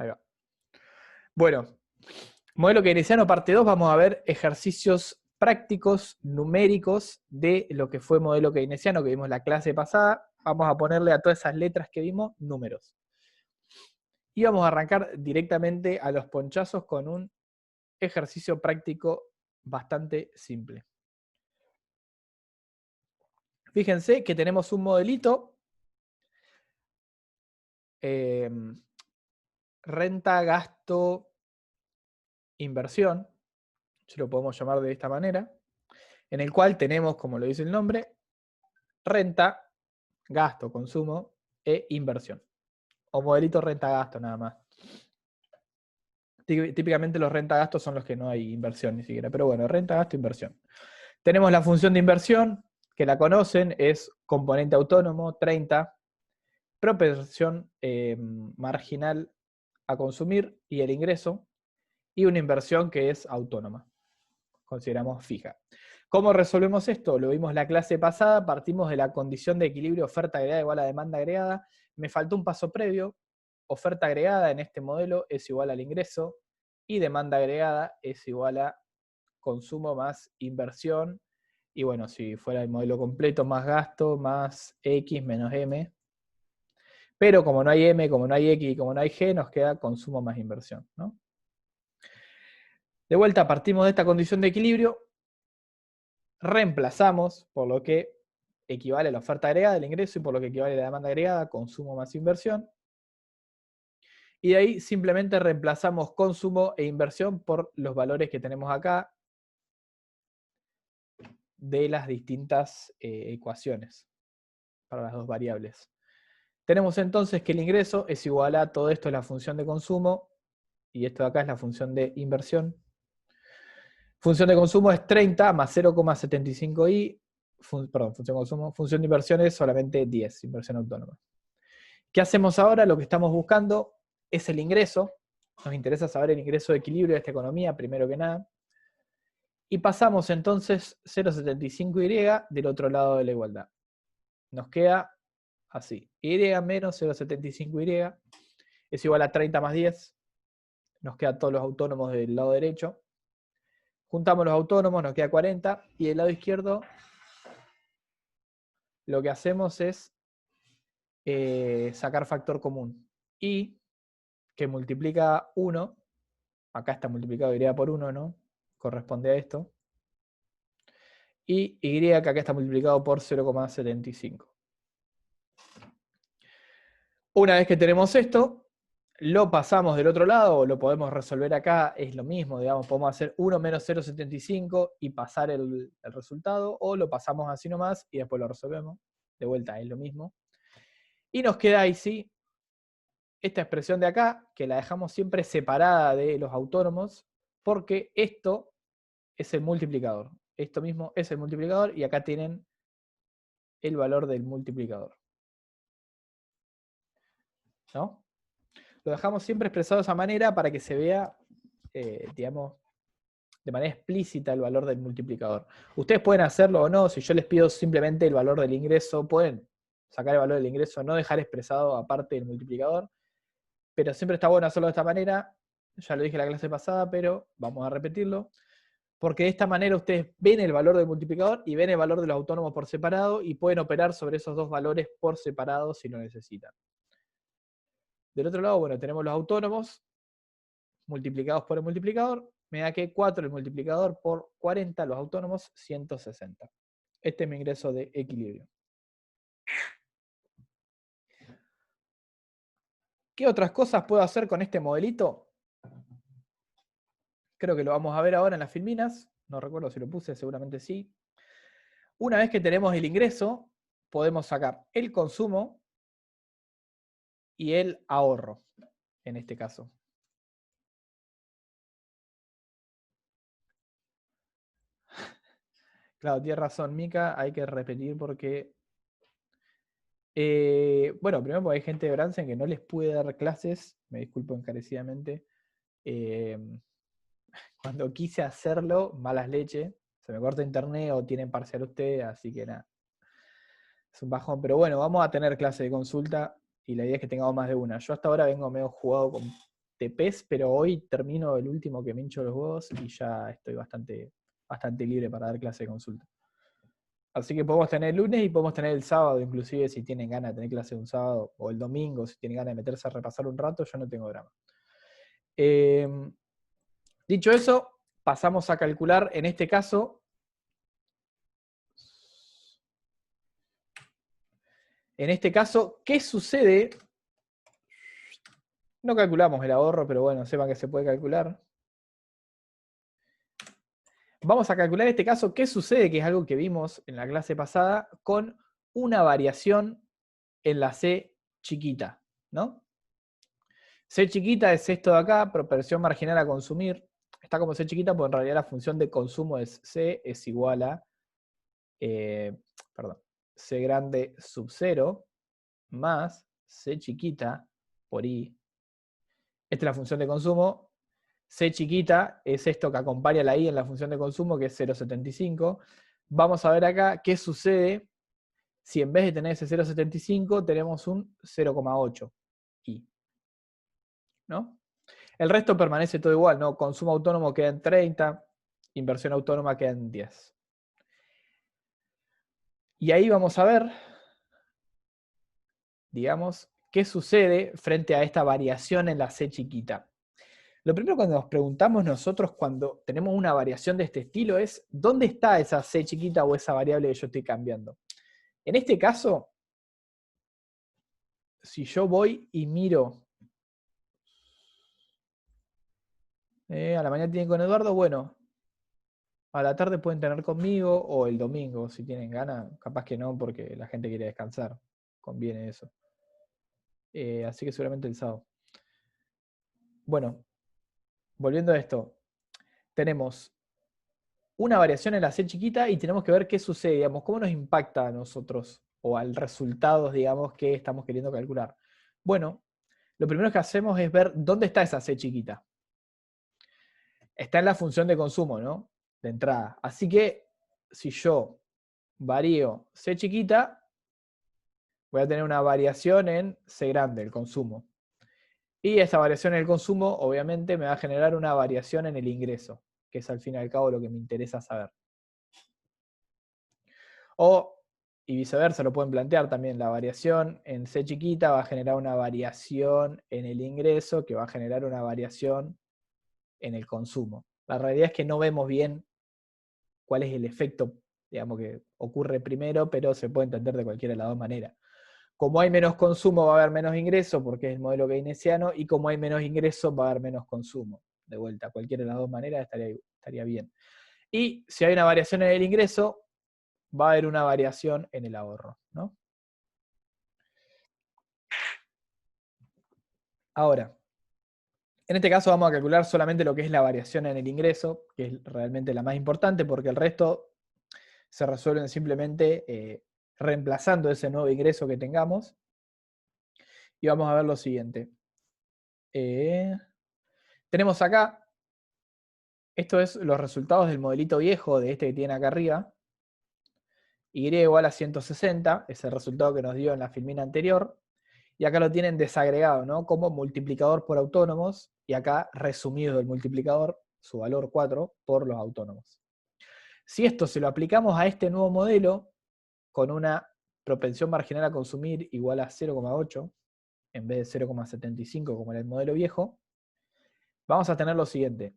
Ahí va. Bueno, modelo keynesiano parte 2, vamos a ver ejercicios prácticos, numéricos, de lo que fue modelo keynesiano que vimos la clase pasada. Vamos a ponerle a todas esas letras que vimos números. Y vamos a arrancar directamente a los ponchazos con un ejercicio práctico bastante simple. Fíjense que tenemos un modelito, renta, gasto, inversión, se lo podemos llamar de esta manera, en el cual tenemos, como lo dice el nombre, renta, gasto, consumo e inversión. O modelito renta-gasto nada más. Típicamente los renta-gastos son los que no hay inversión ni siquiera, pero bueno, renta-gasto, inversión. Tenemos la función de inversión, que la conocen, es componente autónomo, 30, proporción marginal a consumir y el ingreso, y una inversión que es autónoma, consideramos fija. ¿Cómo resolvemos esto? Lo vimos la clase pasada, partimos de la condición de equilibrio oferta agregada igual a demanda agregada. Me faltó un paso previo. Oferta agregada en este modelo es igual al ingreso y demanda agregada es igual a consumo más inversión. Y bueno, si fuera el modelo completo, más gasto, más X menos M. Pero como no hay M, como no hay X y como no hay G, nos queda consumo más inversión, ¿no? De vuelta, partimos de esta condición de equilibrio, reemplazamos por lo que equivale a la oferta agregada, el ingreso, y por lo que equivale a la demanda agregada, consumo más inversión. Y de ahí simplemente reemplazamos consumo e inversión por los valores que tenemos acá de las distintas ecuaciones para las dos variables. Tenemos entonces que el ingreso es igual a todo esto es la función de consumo y esto de acá es la función de inversión. Función de consumo es 30 más 0,75i, perdón, función de consumo. Función de inversión es solamente 10, inversión autónoma. ¿Qué hacemos ahora? Lo que estamos buscando es el ingreso. Nos interesa saber el ingreso de equilibrio de esta economía, primero que nada. Y pasamos entonces 0,75y del otro lado de la igualdad. Nos queda así. Y menos 0,75y es igual a 30 más 10. Nos quedan todos los autónomos del lado derecho. Juntamos los autónomos, nos queda 40. Y del lado izquierdo lo que hacemos es sacar factor común. Y que multiplica 1. Acá está multiplicado y por 1, ¿no? Corresponde a esto. Y y que acá está multiplicado por 0,75. Una vez que tenemos esto, lo pasamos del otro lado, o lo podemos resolver acá, es lo mismo, digamos, podemos hacer 1 menos 0,75 y pasar el resultado, o lo pasamos así nomás y después lo resolvemos. De vuelta, es lo mismo. Y nos queda ahí sí esta expresión de acá, que la dejamos siempre separada de los autónomos, porque esto es el multiplicador. Esto mismo es el multiplicador y acá tienen el valor del multiplicador. ¿No? Lo dejamos siempre expresado de esa manera para que se vea, digamos, de manera explícita el valor del multiplicador. Ustedes pueden hacerlo o no, si yo les pido simplemente el valor del ingreso, pueden sacar el valor del ingreso, no dejar expresado aparte del multiplicador, pero siempre está bueno hacerlo de esta manera. Ya lo dije en la clase pasada, pero vamos a repetirlo. Porque de esta manera ustedes ven el valor del multiplicador y ven el valor de los autónomos por separado y pueden operar sobre esos dos valores por separado si lo necesitan. Del otro lado, bueno, tenemos los autónomos multiplicados por el multiplicador. Me da que 4 el multiplicador por 40, los autónomos, 160. Este es mi ingreso de equilibrio. ¿Qué otras cosas puedo hacer con este modelito? Creo que lo vamos a ver ahora en las filminas. No recuerdo si lo puse, seguramente sí. Una vez que tenemos el ingreso, podemos sacar el consumo y el ahorro, en este caso. Claro, tienes razón, Mica, hay que repetir porque... bueno, primero porque hay gente de Bransen que no les pude dar clases, me disculpo encarecidamente. Cuando quise hacerlo, malas leches, se me corta internet o tienen parcial ustedes, así que nada. Es un bajón, pero bueno, vamos a tener clase de consulta y la idea es que tengamos más de una. Yo hasta ahora vengo medio jugado con TPs, pero hoy termino el último que me hincho los huevos y ya estoy bastante libre para dar clase de consulta. Así que podemos tener el lunes y podemos tener el sábado, inclusive si tienen ganas de tener clase un sábado, o el domingo, si tienen ganas de meterse a repasar un rato, yo no tengo drama. Dicho eso, pasamos a calcular, en este caso, ¿qué sucede? No calculamos el ahorro, pero bueno, sepan que se puede calcular. Vamos a calcular en este caso qué sucede, que es algo que vimos en la clase pasada, con una variación en la C chiquita, ¿no? C chiquita es esto de acá, proporción marginal a consumir. Está como C chiquita porque en realidad la función de consumo es C es igual a C grande sub 0 más C chiquita por I. Esta es la función de consumo. C chiquita es esto que acompaña la I en la función de consumo, que es 0,75. Vamos a ver acá qué sucede si en vez de tener ese 0,75 tenemos un 0,8 I. ¿No? El resto permanece todo igual, ¿no? Consumo autónomo queda en 30, inversión autónoma queda en 10. Y ahí vamos a ver, digamos, qué sucede frente a esta variación en la C chiquita. Lo primero que nos preguntamos nosotros cuando tenemos una variación de este estilo es, ¿dónde está esa C chiquita o esa variable que yo estoy cambiando? En este caso, si yo voy y miro, a la mañana tienen con Eduardo, bueno, a la tarde pueden tener conmigo, o el domingo, si tienen ganas, capaz que no, porque la gente quiere descansar, conviene eso. Así que seguramente el sábado. Bueno, volviendo a esto, tenemos una variación en la C chiquita y tenemos que ver qué sucede, digamos, cómo nos impacta a nosotros o al resultado, digamos, que estamos queriendo calcular. Bueno, lo primero que hacemos es ver dónde está esa C chiquita. Está en la función de consumo, ¿no? De entrada. Así que si yo varío C chiquita, voy a tener una variación en C grande, el consumo. Y esa variación en el consumo, obviamente, me va a generar una variación en el ingreso, que es al fin y al cabo lo que me interesa saber. O, y viceversa, lo pueden plantear también, la variación en C chiquita va a generar una variación en el ingreso, que va a generar una variación en el consumo. La realidad es que no vemos bien cuál es el efecto, digamos, que ocurre primero, pero se puede entender de cualquiera de las dos maneras. Como hay menos consumo, va a haber menos ingreso, porque es el modelo keynesiano, y como hay menos ingreso, va a haber menos consumo. De vuelta, cualquiera de las dos maneras estaría bien. Y si hay una variación en el ingreso, va a haber una variación en el ahorro, ¿no? Ahora, en este caso vamos a calcular solamente lo que es la variación en el ingreso, que es realmente la más importante, porque el resto se resuelven simplemente reemplazando ese nuevo ingreso que tengamos. Y vamos a ver lo siguiente. Tenemos acá, esto es los resultados del modelito viejo de este que tiene acá arriba. Y igual a 160, es el resultado que nos dio en la filmina anterior. Y acá lo tienen desagregado, ¿no? Como multiplicador por autónomos, y acá resumido el multiplicador, su valor 4, por los autónomos. Si esto se lo aplicamos a este nuevo modelo, con una propensión marginal a consumir igual a 0,8, en vez de 0,75 como era el modelo viejo, vamos a tener lo siguiente,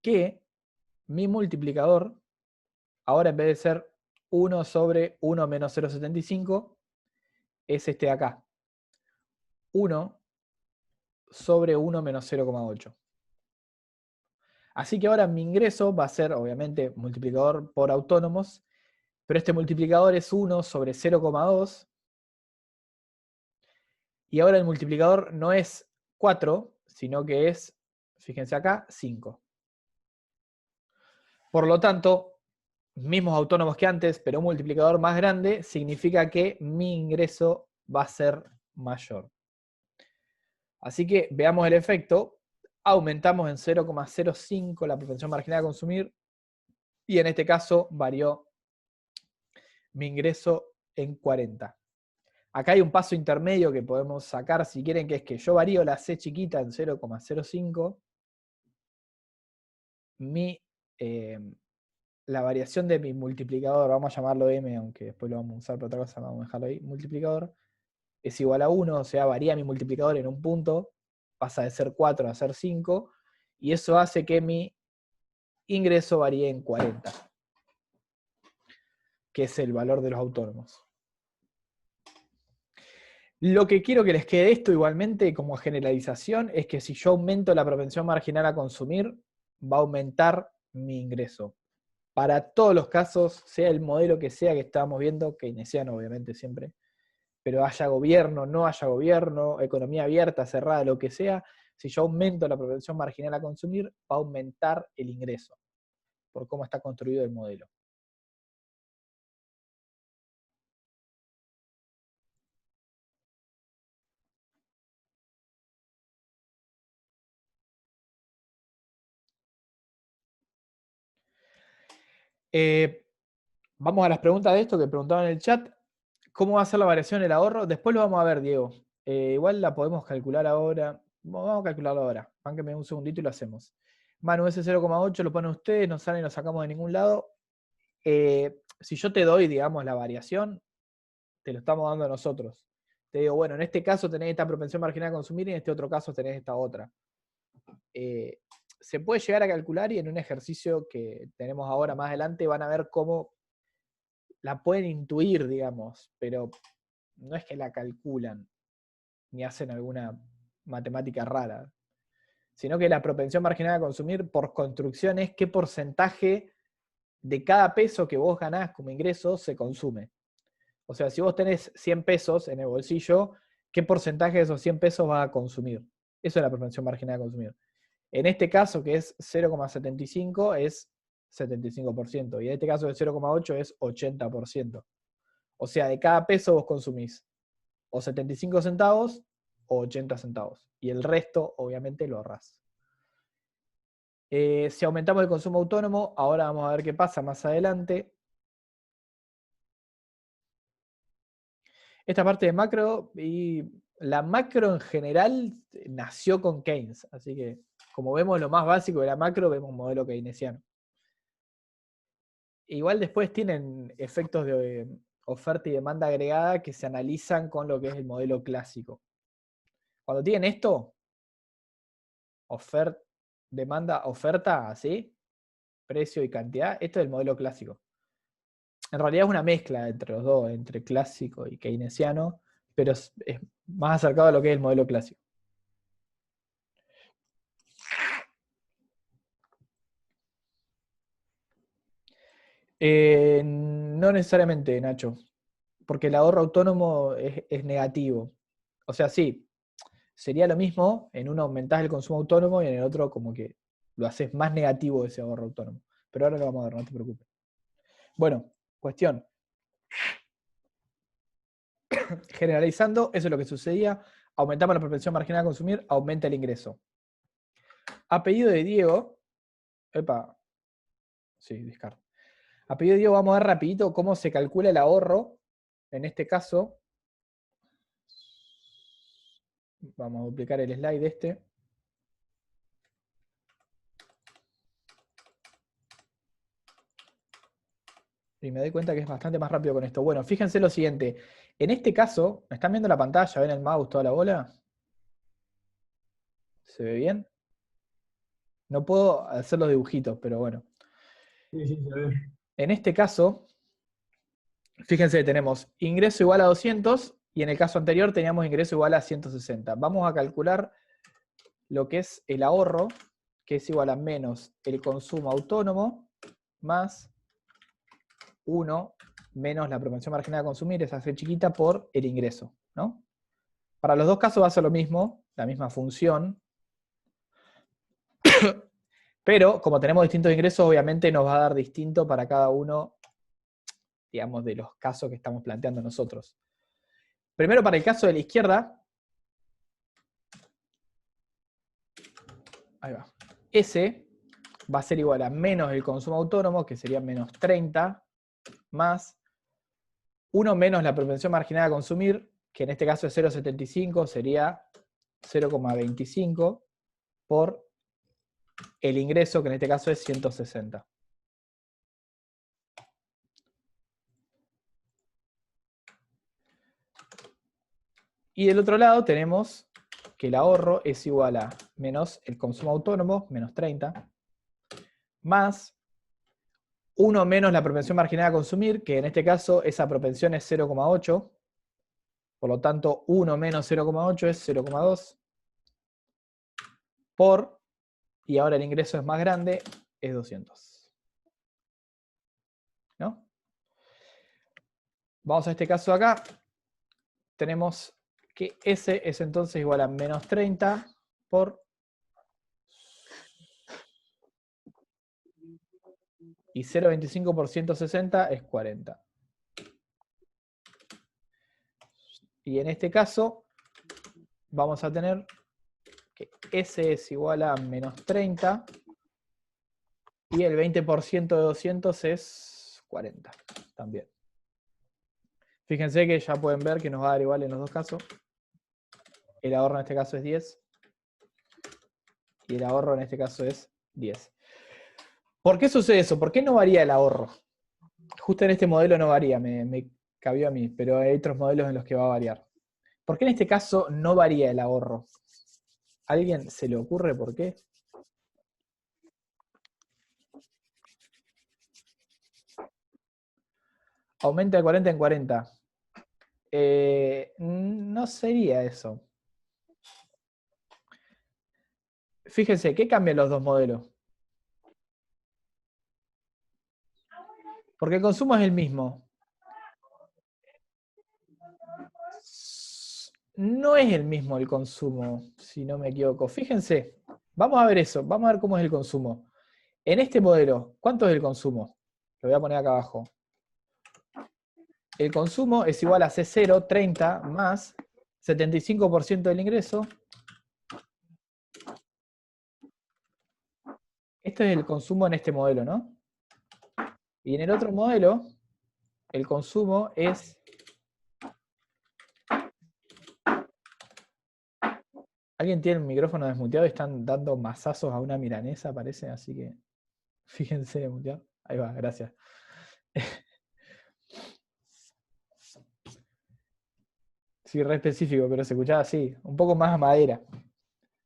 que mi multiplicador, ahora en vez de ser 1 sobre 1 menos 0,75, es este de acá, 1 sobre 1 menos 0,8. Así que ahora mi ingreso va a ser, obviamente, multiplicador por autónomos, pero este multiplicador es 1 sobre 0,2. Y ahora el multiplicador no es 4, sino que es, fíjense acá, 5. Por lo tanto, mismos autónomos que antes, pero un multiplicador más grande, significa que mi ingreso va a ser mayor. Así que veamos el efecto. Aumentamos en 0,05 la propensión marginal a consumir, y en este caso varió mi ingreso en 40. Acá hay un paso intermedio que podemos sacar si quieren, que es que yo varío la C chiquita en 0,05. La variación de mi multiplicador, vamos a llamarlo M, aunque después lo vamos a usar para otra cosa, vamos a dejarlo ahí, multiplicador, es igual a 1, o sea, varía mi multiplicador en un punto, pasa de ser 4 a ser 5, y eso hace que mi ingreso varíe en 40, que es el valor de los autónomos. Lo que quiero que les quede esto igualmente como generalización es que si yo aumento la propensión marginal a consumir, va a aumentar mi ingreso. Para todos los casos, sea el modelo que sea que estábamos viendo, keynesiano obviamente siempre, pero haya gobierno, no haya gobierno, economía abierta, cerrada, lo que sea, si yo aumento la propensión marginal a consumir, va a aumentar el ingreso, por cómo está construido el modelo. Vamos a las preguntas de esto que preguntaban en el chat. ¿Cómo va a ser la variación del ahorro? Después lo vamos a ver, Diego. Igual la podemos calcular ahora. Vamos a calcularlo ahora. Mánquenme un segundito y lo hacemos. Manu, ese 0,8 lo ponen ustedes, no sale y lo sacamos de ningún lado. Si yo te doy, digamos, la variación, te lo estamos dando a nosotros. Te digo, bueno, en este caso tenés esta propensión marginal a consumir y en este otro caso tenés esta otra. Se puede llegar a calcular y en un ejercicio que tenemos ahora más adelante van a ver cómo la pueden intuir, digamos, pero no es que la calculan ni hacen alguna matemática rara, sino que la propensión marginal a consumir por construcción es qué porcentaje de cada peso que vos ganás como ingreso se consume. O sea, si vos tenés 100 pesos en el bolsillo, ¿qué porcentaje de esos 100 pesos vas a consumir? Eso es la propensión marginal a consumir. En este caso, que es 0,75, es 75%. Y en este caso, el 0,8 es 80%. O sea, de cada peso vos consumís o 75 centavos o 80 centavos. Y el resto, obviamente, lo ahorrás. Si aumentamos el consumo autónomo, ahora vamos a ver qué pasa más adelante. Esta parte de macro, y la macro en general nació con Keynes. Así que, como vemos lo más básico de la macro, vemos un modelo keynesiano. Igual después tienen efectos de oferta y demanda agregada que se analizan con lo que es el modelo clásico. Cuando tienen esto, demanda, oferta, así, precio y cantidad, esto es el modelo clásico. En realidad es una mezcla entre los dos, entre clásico y keynesiano, pero es más acercado a lo que es el modelo clásico. No necesariamente, Nacho, porque el ahorro autónomo es negativo. O sea, sí, sería lo mismo, en uno aumentás el consumo autónomo y en el otro como que lo haces más negativo ese ahorro autónomo. Pero ahora lo vamos a ver, no te preocupes. Bueno, cuestión. Generalizando, eso es lo que sucedía. Aumentamos la propensión marginal a consumir, aumenta el ingreso. A pedido de Diego, sí, descarto. A pedido de Diego vamos a ver rapidito cómo se calcula el ahorro. En este caso, vamos a duplicar el slide este. Y me doy cuenta que es bastante más rápido con esto. Bueno, fíjense lo siguiente. En este caso, ¿me están viendo la pantalla? ¿Ven el mouse, toda la bola? ¿Se ve bien? No puedo hacer los dibujitos, pero bueno. Sí, sí, se ve. En este caso, fíjense que tenemos ingreso igual a 200 y en el caso anterior teníamos ingreso igual a 160. Vamos a calcular lo que es el ahorro, que es igual a menos el consumo autónomo, más 1 menos la propensión marginal a consumir, esa C chiquita, por el ingreso, ¿no? Para los dos casos va a ser lo mismo, la misma función, pero como tenemos distintos ingresos, obviamente nos va a dar distinto para cada uno, digamos, de los casos que estamos planteando nosotros. Primero, para el caso de la izquierda, ahí va, S va a ser igual a menos el consumo autónomo, que sería menos 30, más 1 menos la propensión marginal a consumir, que en este caso es 0,75, sería 0,25 por el ingreso, que en este caso es 160. Y del otro lado tenemos que el ahorro es igual a menos el consumo autónomo, menos 30, más 1 menos la propensión marginal a consumir, que en este caso esa propensión es 0,8, por lo tanto 1 menos 0,8 es 0,2, por, y ahora el ingreso es más grande, es 200. ¿No? Vamos a este caso acá, tenemos que S es entonces igual a menos 30 por... Y 0,25 por 160 es 40. Y en este caso vamos a tener que S es igual a menos 30 y el 20% de 200 es 40 también. Fíjense que ya pueden ver que nos va a dar igual en los dos casos. El ahorro en este caso es 10 y el ahorro en este caso es 10. ¿Por qué sucede eso? ¿Por qué no varía el ahorro? Justo en este modelo no varía, me cabió a mí, pero hay otros modelos en los que va a variar. ¿Por qué en este caso no varía el ahorro? ¿A alguien se le ocurre por qué? Aumenta de 40 en 40. No sería eso. Fíjense, ¿qué cambian los dos modelos? Porque el consumo es el mismo. No es el mismo el consumo, si no me equivoco. Fíjense, vamos a ver eso, vamos a ver cómo es el consumo. En este modelo, ¿cuánto es el consumo? Lo voy a poner acá abajo. El consumo es igual a C0, 30, más 75% del ingreso. Este es el consumo en este modelo, ¿no? Y en el otro modelo, el consumo es... Alguien tiene el micrófono desmuteado y están dando mazazos a una milanesa, parece, así que fíjense, muteado. Ahí va, gracias. Sí, re específico, pero se escuchaba así, un poco más a madera.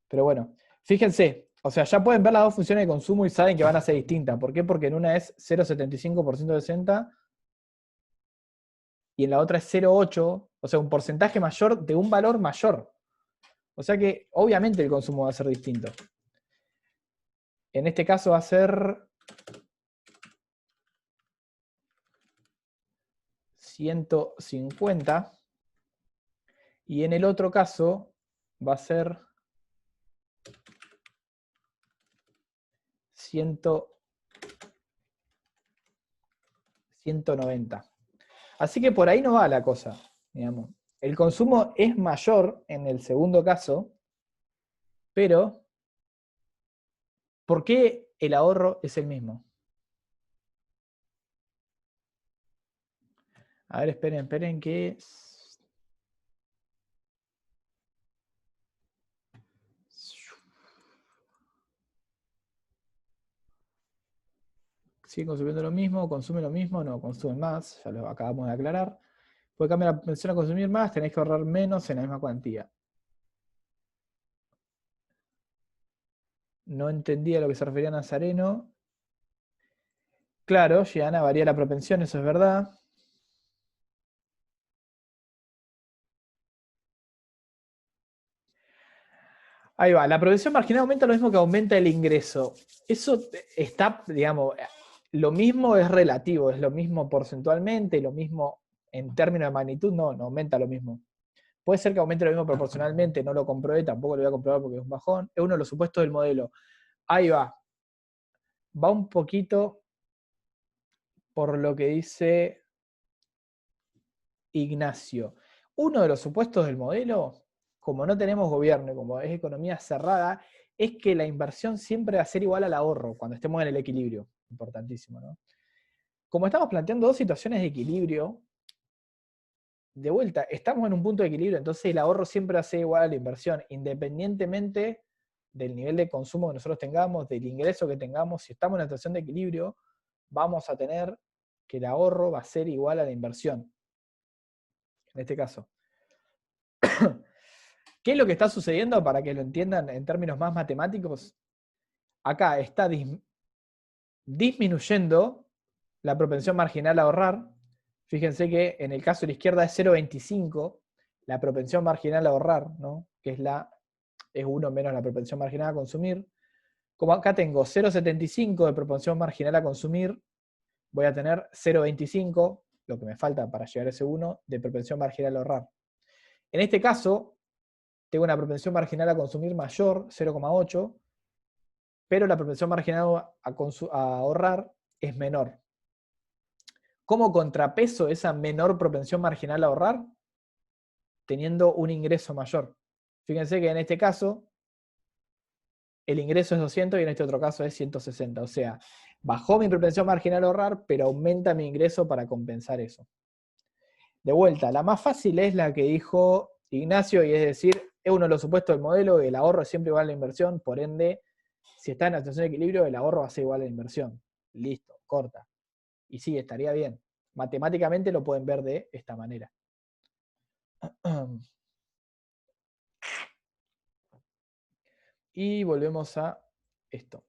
Pero bueno, fíjense, o sea, ya pueden ver las dos funciones de consumo y saben que van a ser distintas. ¿Por qué? Porque en una es 0,75% de 60 y en la otra es 0,8, o sea, un porcentaje mayor de un valor mayor. O sea que obviamente el consumo va a ser distinto. En este caso va a ser 150 y en el otro caso va a ser 190. Así que por ahí no va la cosa, digamos. El consumo es mayor en el segundo caso, pero ¿por qué el ahorro es el mismo? A ver, esperen que... ¿Sigue consumiendo lo mismo? ¿Consume lo mismo? No, consume más, ya lo acabamos de aclarar. Puede cambiar la pensión a consumir más, tenéis que ahorrar menos en la misma cuantía. No entendía a lo que se refería Nazareno. Claro, Gianna, varía la propensión, eso es verdad. Ahí va, la propensión marginal aumenta lo mismo que aumenta el ingreso. Eso está, digamos, lo mismo es relativo, es lo mismo porcentualmente, lo mismo en términos de magnitud, no aumenta lo mismo. Puede ser que aumente lo mismo proporcionalmente, no lo comprobé, tampoco lo voy a comprobar porque es un bajón. Es uno de los supuestos del modelo. Ahí va. Va un poquito por lo que dice Ignacio. Uno de los supuestos del modelo, como no tenemos gobierno, como es economía cerrada, es que la inversión siempre va a ser igual al ahorro cuando estemos en el equilibrio. Importantísimo, ¿no? Como estamos planteando dos situaciones de equilibrio, de vuelta, estamos en un punto de equilibrio, entonces el ahorro siempre va a ser igual a la inversión, independientemente del nivel de consumo que nosotros tengamos, del ingreso que tengamos. Si estamos en una situación de equilibrio, vamos a tener que el ahorro va a ser igual a la inversión. En este caso. ¿Qué es lo que está sucediendo para que lo entiendan en términos más matemáticos? Acá está disminuyendo la propensión marginal a ahorrar. Fíjense que en el caso de la izquierda es 0,25 la propensión marginal a ahorrar, ¿no? Que es 1 menos la propensión marginal a consumir. Como acá tengo 0,75 de propensión marginal a consumir, voy a tener 0,25, lo que me falta para llegar a ese 1, de propensión marginal a ahorrar. En este caso, tengo una propensión marginal a consumir mayor, 0,8, pero la propensión marginal a ahorrar es menor. ¿Cómo contrapeso esa menor propensión marginal a ahorrar? Teniendo un ingreso mayor. Fíjense que en este caso el ingreso es 200 y en este otro caso es 160. O sea, bajó mi propensión marginal a ahorrar, pero aumenta mi ingreso para compensar eso. De vuelta, la más fácil es la que dijo Ignacio, y es decir, es uno de los supuestos del modelo, el ahorro es siempre igual a la inversión, por ende, si está en la situación de equilibrio, el ahorro va a ser igual a la inversión. Listo, corta. Y sí, estaría bien. Matemáticamente lo pueden ver de esta manera. Y volvemos a esto.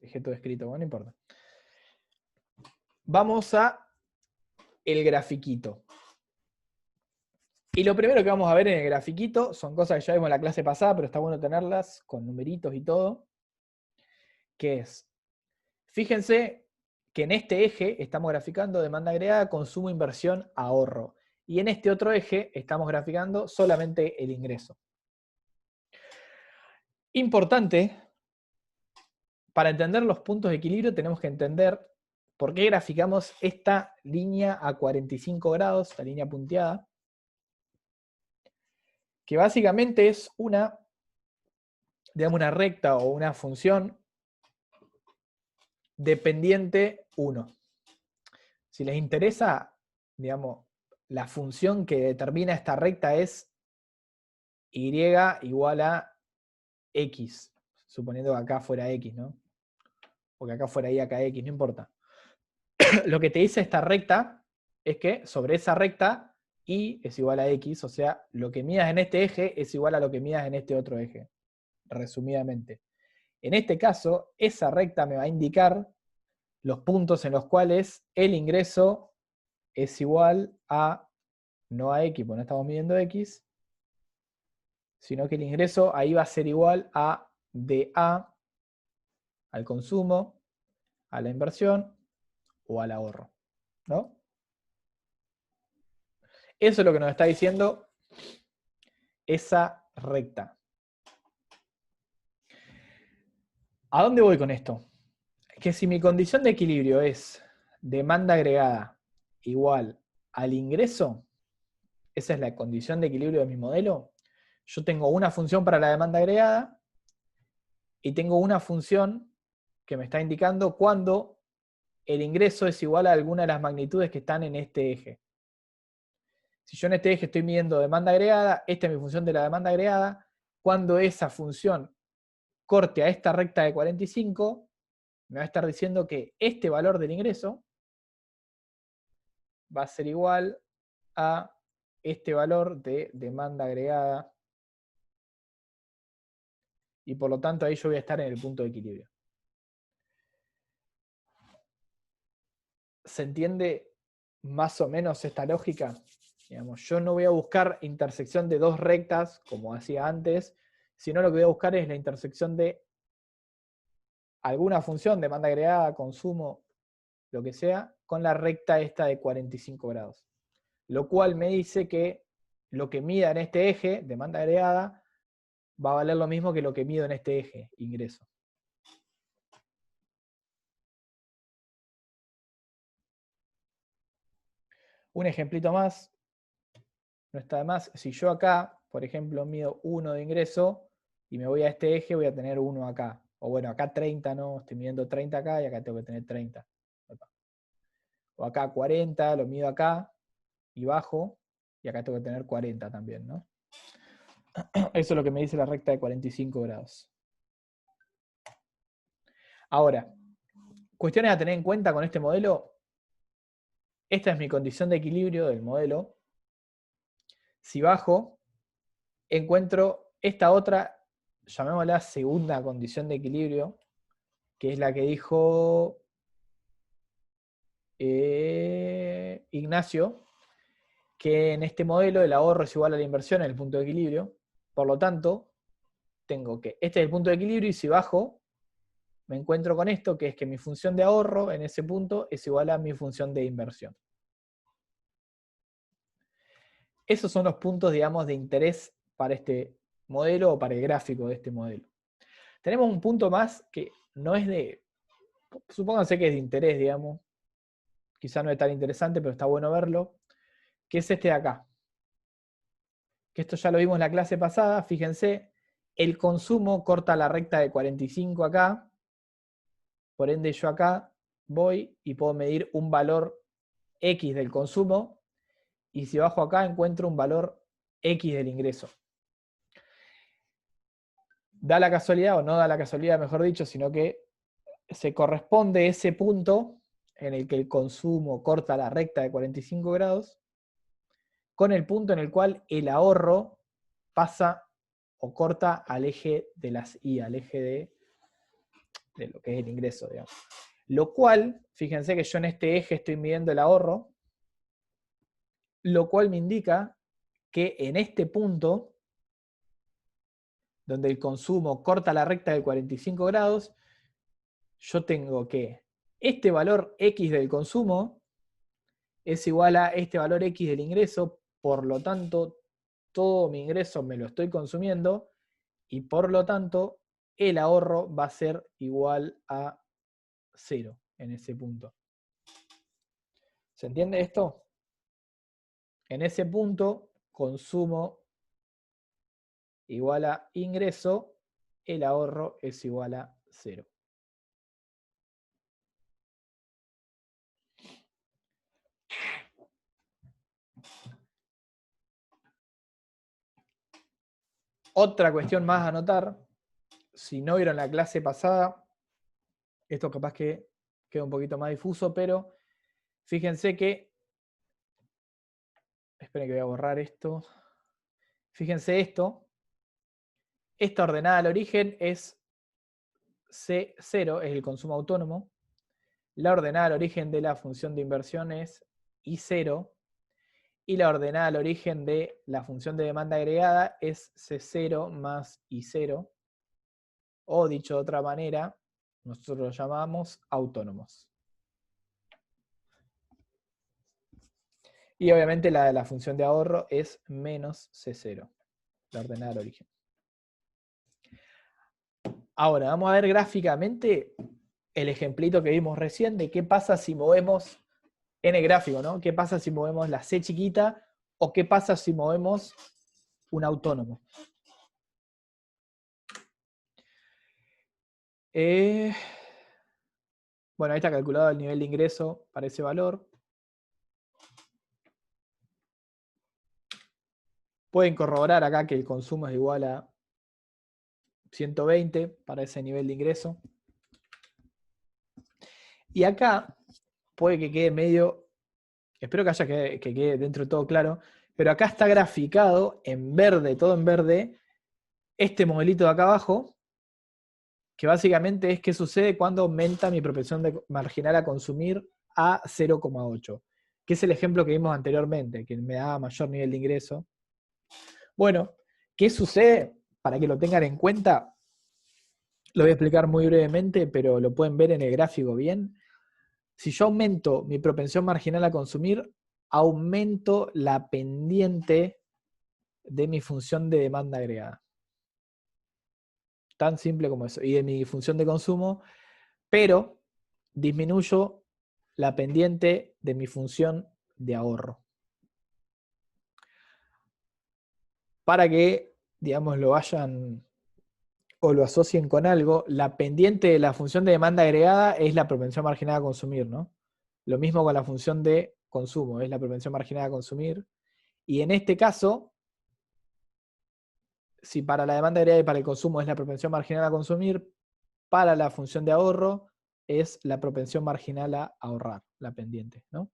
Dejé todo escrito, bueno, no importa. Vamos a el grafiquito. Y lo primero que vamos a ver en el grafiquito son cosas que ya vimos en la clase pasada, pero está bueno tenerlas con numeritos y todo. Que es, fíjense que en este eje estamos graficando demanda agregada, consumo, inversión, ahorro. Y en este otro eje estamos graficando solamente el ingreso. Importante, para entender los puntos de equilibrio tenemos que entender por qué graficamos esta línea a 45 grados, esta línea punteada, que básicamente es una, digamos, una recta o una función dependiente 1. Si les interesa, digamos, la función que determina esta recta es y igual a x, suponiendo que acá fuera x, ¿no? O que acá fuera y acá x, no importa. Lo que te dice esta recta es que sobre esa recta y es igual a x, o sea, lo que midas en este eje es igual a lo que midas en este otro eje, resumidamente. En este caso, esa recta me va a indicar los puntos en los cuales el ingreso es igual a, no a x, porque no estamos midiendo x, sino que el ingreso ahí va a ser igual a dA al consumo, a la inversión o al ahorro, ¿no? Eso es lo que nos está diciendo esa recta. ¿A dónde voy con esto? Que si mi condición de equilibrio es demanda agregada igual al ingreso, esa es la condición de equilibrio de mi modelo, yo tengo una función para la demanda agregada y tengo una función que me está indicando cuando el ingreso es igual a alguna de las magnitudes que están en este eje. Si yo en este eje estoy midiendo demanda agregada, esta es mi función de la demanda agregada, cuando esa función corte a esta recta de 45, me va a estar diciendo que este valor del ingreso va a ser igual a este valor de demanda agregada, y por lo tanto ahí yo voy a estar en el punto de equilibrio. ¿Se entiende más o menos esta lógica? Digamos, yo no voy a buscar intersección de dos rectas, como hacía antes, sino lo que voy a buscar es la intersección de alguna función, demanda agregada, consumo, lo que sea, con la recta esta de 45 grados. Lo cual me dice que lo que mida en este eje, demanda agregada, va a valer lo mismo que lo que mido en este eje, ingreso. Un ejemplito más, no está de más. Si yo acá, por ejemplo, mido 1 de ingreso y me voy a este eje, voy a tener 1 acá. O bueno, acá 30, ¿no? Estoy midiendo 30 acá y acá tengo que tener 30. O acá 40, lo mido acá y bajo, y acá tengo que tener 40 también, ¿no? Eso es lo que me dice la recta de 45 grados. Ahora, cuestiones a tener en cuenta con este modelo. Esta es mi condición de equilibrio del modelo. Si bajo, encuentro esta otra, llamémosla segunda condición de equilibrio, que es la que dijo Ignacio, que en este modelo el ahorro es igual a la inversión en el punto de equilibrio. Por lo tanto, tengo que, este es el punto de equilibrio, y si bajo, me encuentro con esto, que es que mi función de ahorro en ese punto es igual a mi función de inversión. Esos son los puntos, digamos, de interés para este modelo o para el gráfico de este modelo. Tenemos un punto más que no es de, supónganse que es de interés, digamos, quizá no es tan interesante, pero está bueno verlo, que es este de acá. Que esto ya lo vimos en la clase pasada, fíjense, el consumo corta la recta de 45 acá, por ende yo acá voy y puedo medir un valor X del consumo, y si bajo acá encuentro un valor X del ingreso. Da la casualidad, o no da la casualidad, mejor dicho, sino que se corresponde ese punto en el que el consumo corta la recta de 45 grados con el punto en el cual el ahorro pasa o corta al eje de las Y, al eje de lo que es el ingreso, digamos. Lo cual, fíjense que yo en este eje estoy midiendo el ahorro, lo cual me indica que en este punto, donde el consumo corta la recta de 45 grados, yo tengo que este valor X del consumo es igual a este valor X del ingreso, por lo tanto, todo mi ingreso me lo estoy consumiendo, y por lo tanto, el ahorro va a ser igual a 0 en ese punto. ¿Se entiende esto? En ese punto, consumo igual a ingreso, el ahorro es igual a 0. Otra cuestión más a anotar, si no vieron la clase pasada, esto capaz que queda un poquito más difuso, pero fíjense que, esperen que voy a borrar esto, fíjense esto, esta ordenada al origen es C0, es el consumo autónomo, la ordenada al origen de la función de inversión es I0, y la ordenada al origen de la función de demanda agregada es C0 más I0, o dicho de otra manera, nosotros lo llamamos autónomos. Y obviamente la de la función de ahorro es menos C0, la ordenada al origen. Ahora, vamos a ver gráficamente el ejemplito que vimos recién de qué pasa si movemos en el gráfico, ¿no? ¿Qué pasa si movemos la C chiquita o qué pasa si movemos un autónomo? Bueno, ahí está calculado el nivel de ingreso para ese valor. Pueden corroborar acá que el consumo es igual a 120 para ese nivel de ingreso. Y acá puede que quede medio, espero que quede dentro de todo claro, pero acá está graficado en verde, todo en verde, este modelito de acá abajo, que básicamente es qué sucede cuando aumenta mi propensión marginal a consumir a 0,8, que es el ejemplo que vimos anteriormente, que me daba mayor nivel de ingreso. Bueno, ¿qué sucede? Para que lo tengan en cuenta, lo voy a explicar muy brevemente, pero lo pueden ver en el gráfico bien. Si yo aumento mi propensión marginal a consumir, aumento la pendiente de mi función de demanda agregada. Tan simple como eso. Y de mi función de consumo, pero disminuyo la pendiente de mi función de ahorro. Para que, digamos, lo vayan o lo asocien con algo, la pendiente de la función de demanda agregada es la propensión marginal a consumir, ¿no? Lo mismo con la función de consumo, es la propensión marginal a consumir. Y en este caso, si para la demanda agregada y para el consumo es la propensión marginal a consumir, para la función de ahorro es la propensión marginal a ahorrar, la pendiente, ¿no?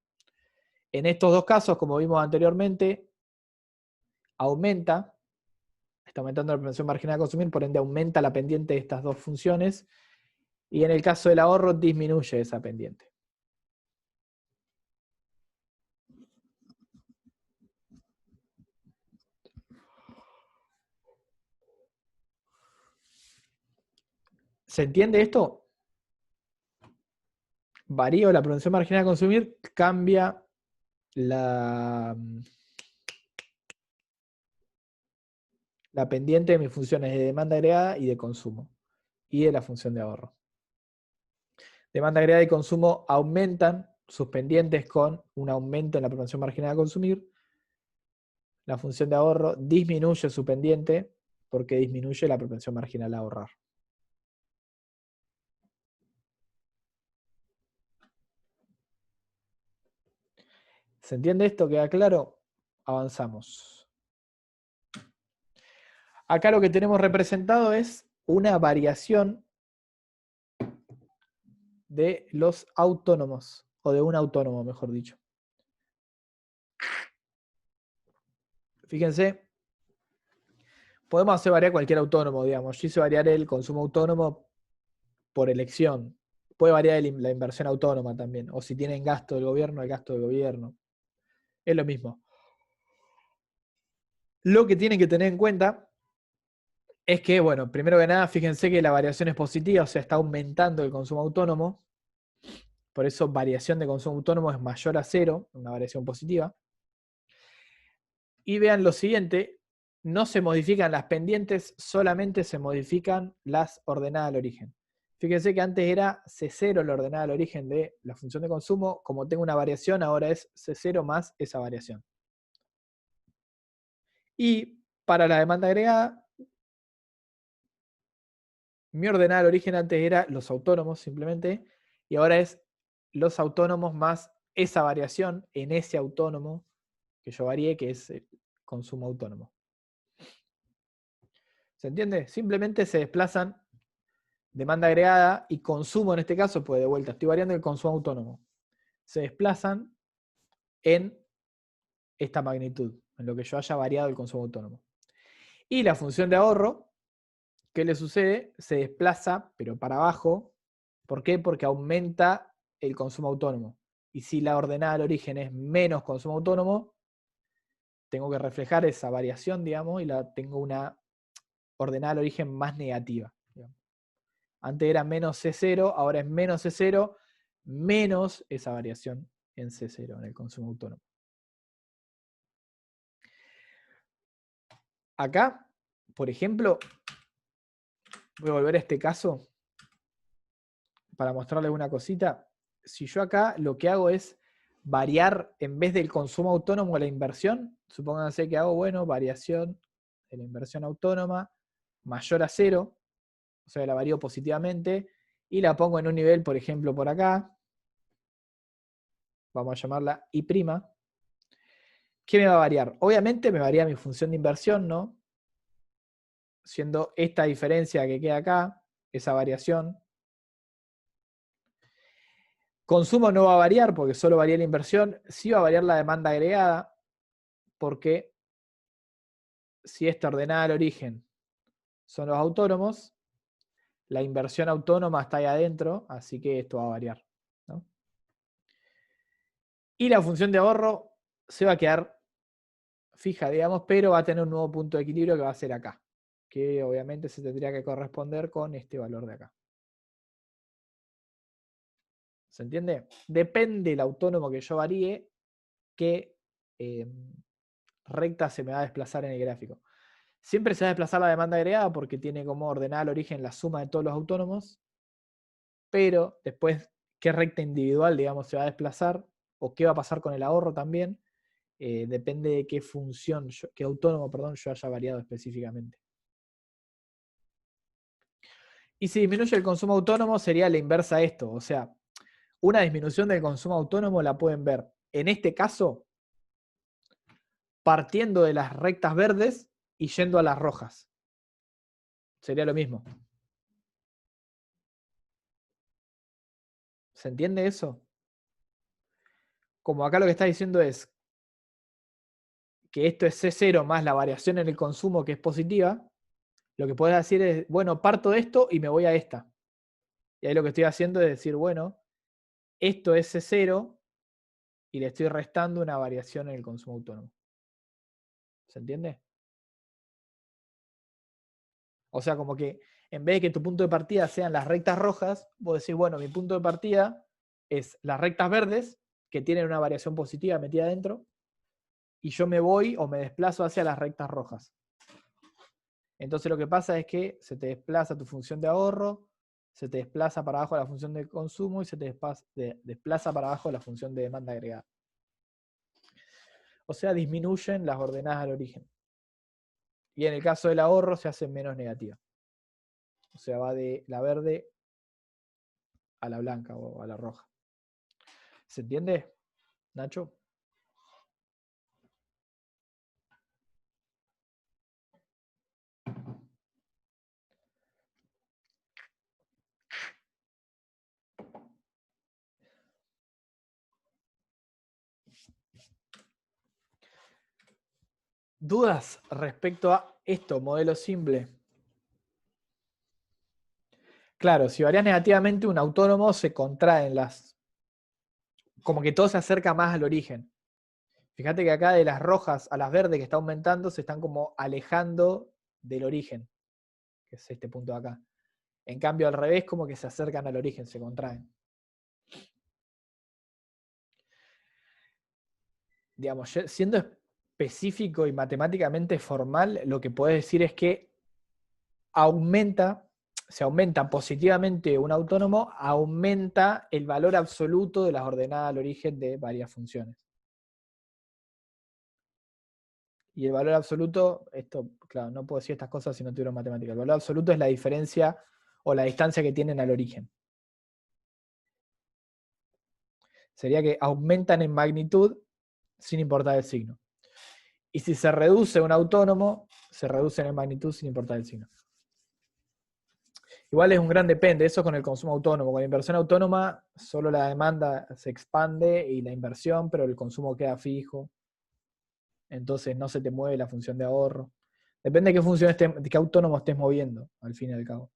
En estos dos casos, como vimos anteriormente, está aumentando la propensión marginal a consumir, por ende aumenta la pendiente de estas dos funciones, y en el caso del ahorro disminuye esa pendiente. ¿Se entiende esto? Varío la propensión marginal a consumir, cambia la pendiente de mis funciones de demanda agregada y de consumo, y de la función de ahorro. Demanda agregada y consumo aumentan sus pendientes con un aumento en la propensión marginal a consumir. La función de ahorro disminuye su pendiente porque disminuye la propensión marginal a ahorrar. ¿Se entiende esto? ¿Queda claro? Avanzamos. Acá lo que tenemos representado es una variación de los autónomos, o de un autónomo, mejor dicho. Fíjense, podemos hacer variar cualquier autónomo, digamos. Yo hice variar el consumo autónomo por elección. Puede variar la inversión autónoma también, o si tienen gasto del gobierno, el gasto del gobierno. Es lo mismo. Lo que tienen que tener en cuenta es que, bueno, primero que nada, fíjense que la variación es positiva, o sea, está aumentando el consumo autónomo. Por eso variación de consumo autónomo es mayor a 0, una variación positiva. Y vean lo siguiente, no se modifican las pendientes, solamente se modifican las ordenadas al origen. Fíjense que antes era C0 la ordenada al origen de la función de consumo, como tengo una variación, ahora es C0 más esa variación. Y para la demanda agregada, mi ordenada al origen antes era los autónomos simplemente, y ahora es los autónomos más esa variación en ese autónomo que yo varié, que es el consumo autónomo. ¿Se entiende? Simplemente se desplazan demanda agregada y consumo en este caso, pues de vuelta, estoy variando el consumo autónomo. Se desplazan en esta magnitud, en lo que yo haya variado el consumo autónomo. Y la función de ahorro, ¿qué le sucede? Se desplaza, pero para abajo. ¿Por qué? Porque aumenta el consumo autónomo. Y si la ordenada al origen es menos consumo autónomo, tengo que reflejar esa variación, digamos, y tengo una ordenada al origen más negativa. Digamos. Antes era menos C0, ahora es menos C0, menos esa variación en C0, en el consumo autónomo. Acá, por ejemplo, voy a volver a este caso para mostrarles una cosita. Si yo acá lo que hago es variar en vez del consumo autónomo la inversión, supónganse que hago, bueno, variación de la inversión autónoma mayor a 0, o sea, la varío positivamente, y la pongo en un nivel, por ejemplo, por acá, vamos a llamarla I'. ¿Qué me va a variar? Obviamente me varía mi función de inversión, ¿no? Siendo esta diferencia que queda acá, esa variación. Consumo no va a variar porque solo varía la inversión. Sí va a variar la demanda agregada porque si esta ordenada al origen son los autónomos, la inversión autónoma está ahí adentro, así que esto va a variar, ¿no? Y la función de ahorro se va a quedar fija, digamos, pero va a tener un nuevo punto de equilibrio que va a ser acá, que obviamente se tendría que corresponder con este valor de acá. ¿Se entiende? Depende del autónomo que yo varíe, qué recta se me va a desplazar en el gráfico. Siempre se va a desplazar la demanda agregada porque tiene como ordenada al origen la suma de todos los autónomos, pero después qué recta individual, digamos, se va a desplazar o qué va a pasar con el ahorro también, depende de qué función, qué autónomo, perdón, yo haya variado específicamente. Y si disminuye el consumo autónomo sería la inversa a esto, o sea, una disminución del consumo autónomo la pueden ver, en este caso, partiendo de las rectas verdes y yendo a las rojas. Sería lo mismo. ¿Se entiende eso? Como acá lo que está diciendo es que esto es C0 más la variación en el consumo que es positiva, lo que puedes decir es, bueno, parto de esto y me voy a esta. Y ahí lo que estoy haciendo es decir, bueno, esto es C0 y le estoy restando una variación en el consumo autónomo. ¿Se entiende? O sea, como que en vez de que tu punto de partida sean las rectas rojas, vos decís, bueno, mi punto de partida es las rectas verdes, que tienen una variación positiva metida adentro, y yo me voy o me desplazo hacia las rectas rojas. Entonces lo que pasa es que se te desplaza tu función de ahorro, se te desplaza para abajo la función de consumo y se te desplaza para abajo la función de demanda agregada. O sea, disminuyen las ordenadas al origen. Y en el caso del ahorro se hace menos negativa. O sea, va de la verde a la blanca o a la roja. ¿Se entiende, Nacho? ¿Dudas respecto a esto, modelo simple? Claro, si varías negativamente, un autónomo se contrae en las... Como que todo se acerca más al origen. Fíjate que acá de las rojas a las verdes que está aumentando, se están como alejando del origen, que es este punto de acá. En cambio, al revés, como que se acercan al origen, se contraen. Digamos, siendo específico y matemáticamente formal, lo que puedes decir es que se aumenta positivamente un autónomo, aumenta el valor absoluto de las ordenadas al origen de varias funciones. Y el valor absoluto, esto, claro, no puedo decir estas cosas si no tuviera matemática. El valor absoluto es la diferencia o la distancia que tienen al origen. Sería que aumentan en magnitud sin importar el signo. Y si se reduce un autónomo, se reducen en magnitud sin importar el signo. Igual es un gran depende, eso con el consumo autónomo. Con la inversión autónoma, solo la demanda se expande y la inversión, pero el consumo queda fijo. Entonces no se te mueve la función de ahorro. Depende de qué función de qué autónomo estés moviendo, al fin y al cabo.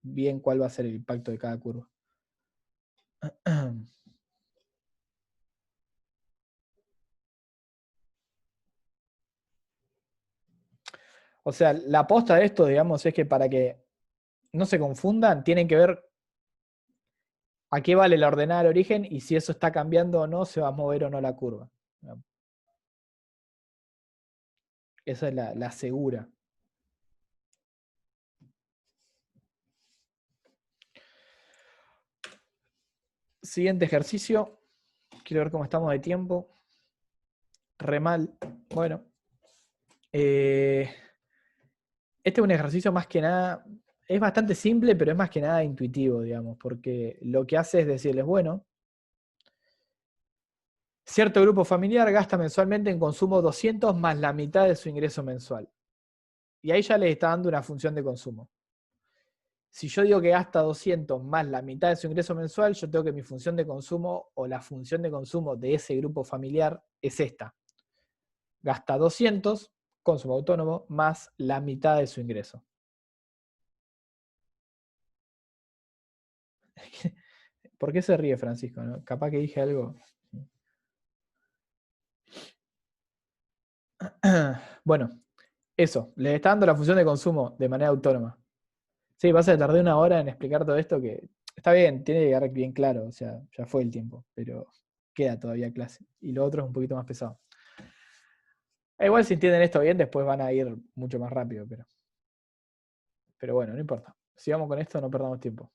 Bien cuál va a ser el impacto de cada curva. O sea, la aposta de esto, digamos, es que para que no se confundan, tienen que ver a qué vale la ordenada al origen y si eso está cambiando o no, se va a mover o no la curva. Esa es la segura. Siguiente ejercicio. Quiero ver cómo estamos de tiempo. Re mal. Bueno. Este es un ejercicio más que nada, es bastante simple, pero es más que nada intuitivo, digamos, porque lo que hace es decirles, bueno, cierto grupo familiar gasta mensualmente en consumo 200 más la mitad de su ingreso mensual. Y ahí ya les está dando una función de consumo. Si yo digo que gasta 200 más la mitad de su ingreso mensual, yo tengo que mi función de consumo o la función de consumo de ese grupo familiar es esta. Gasta 200, consumo autónomo, más la mitad de su ingreso. ¿Por qué se ríe Francisco? ¿No? Capaz que dije algo. Bueno, eso. Les está dando la función de consumo de manera autónoma. Sí, pasa que tardé una hora en explicar todo esto que está bien, tiene que quedar bien claro. O sea, ya fue el tiempo, pero queda todavía clase. Y lo otro es un poquito más pesado. Igual si entienden esto bien, después van a ir mucho más rápido, pero bueno, no importa. Sigamos con esto, no perdamos tiempo.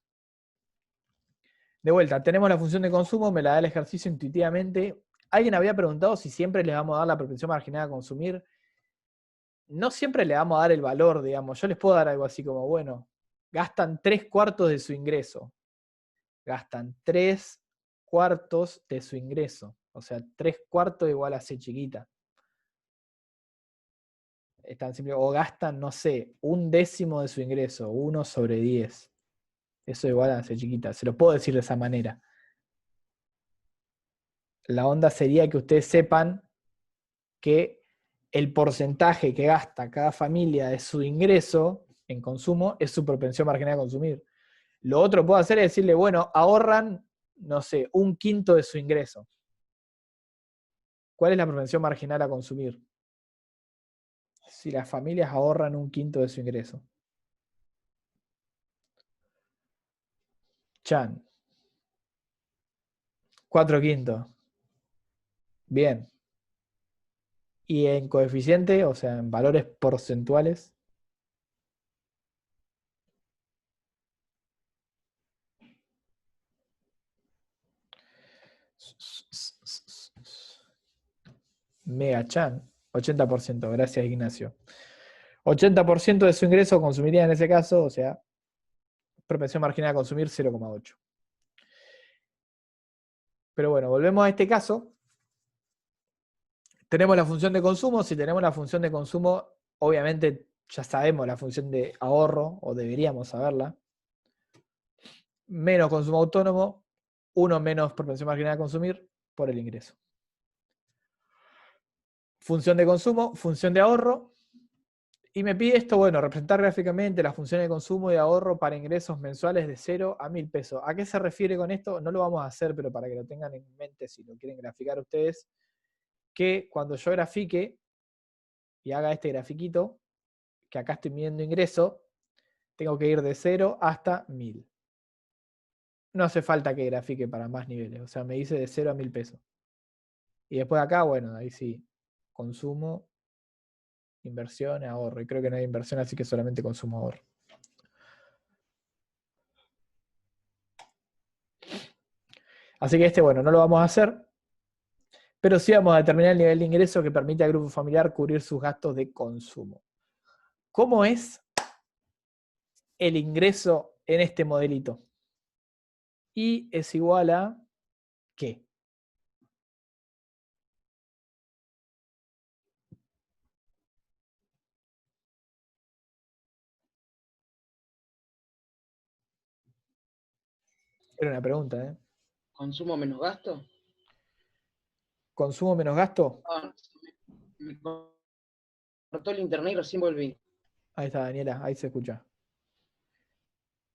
De vuelta, tenemos la función de consumo, me la da el ejercicio intuitivamente. Alguien había preguntado si siempre les vamos a dar la propensión marginal a consumir. No siempre le vamos a dar el valor, digamos. Yo les puedo dar algo así como, bueno, gastan 3/4 de su ingreso. Gastan 3 cuartos de su ingreso. O sea, 3/4 igual a C chiquita. Es tan simple. O gastan, no sé, 1/10 de su ingreso, 1/10. Eso igual a C chiquita. Se lo puedo decir de esa manera. La onda sería que ustedes sepan que el porcentaje que gasta cada familia de su ingreso en consumo es su propensión marginal a consumir. Lo otro que puedo hacer es decirle, bueno, ahorran, no sé, 1/5 de su ingreso. ¿Cuál es la propensión marginal a consumir? Si las familias ahorran 1/5 de su ingreso. Chan. 4/5. Bien. Y en coeficiente, o sea, en valores porcentuales. Mega Chan. 80%. Gracias, Ignacio. 80% de su ingreso consumiría en ese caso, o sea, propensión marginal a consumir 0,8. Pero bueno, volvemos a este caso. Tenemos la función de consumo. Si tenemos la función de consumo, obviamente ya sabemos la función de ahorro, o deberíamos saberla. Menos consumo autónomo, 1 menos propensión marginal a consumir por el ingreso. Función de consumo, función de ahorro. Y me pide esto, bueno, representar gráficamente las funciones de consumo y de ahorro para ingresos mensuales de 0 a 1000 pesos. ¿A qué se refiere con esto? No lo vamos a hacer, pero para que lo tengan en mente si lo quieren graficar ustedes, que cuando yo grafique y haga este grafiquito, que acá estoy midiendo ingreso, tengo que ir de 0 hasta 1000. No hace falta que grafique para más niveles, o sea, me dice de 0 a 1000 pesos. Y después acá, bueno, ahí sí, consumo, inversión, ahorro. Y creo que no hay inversión, así que solamente consumo, ahorro. Así que este, bueno, no lo vamos a hacer, pero sí vamos a determinar el nivel de ingreso que permite al grupo familiar cubrir sus gastos de consumo. ¿Cómo es el ingreso en este modelito? Y es igual a ¿qué? Era una pregunta, ¿eh? ¿Consumo menos gasto? ¿Consumo menos gasto? Ah, me cortó el internet y recién volví. Ahí está, Daniela, ahí se escucha.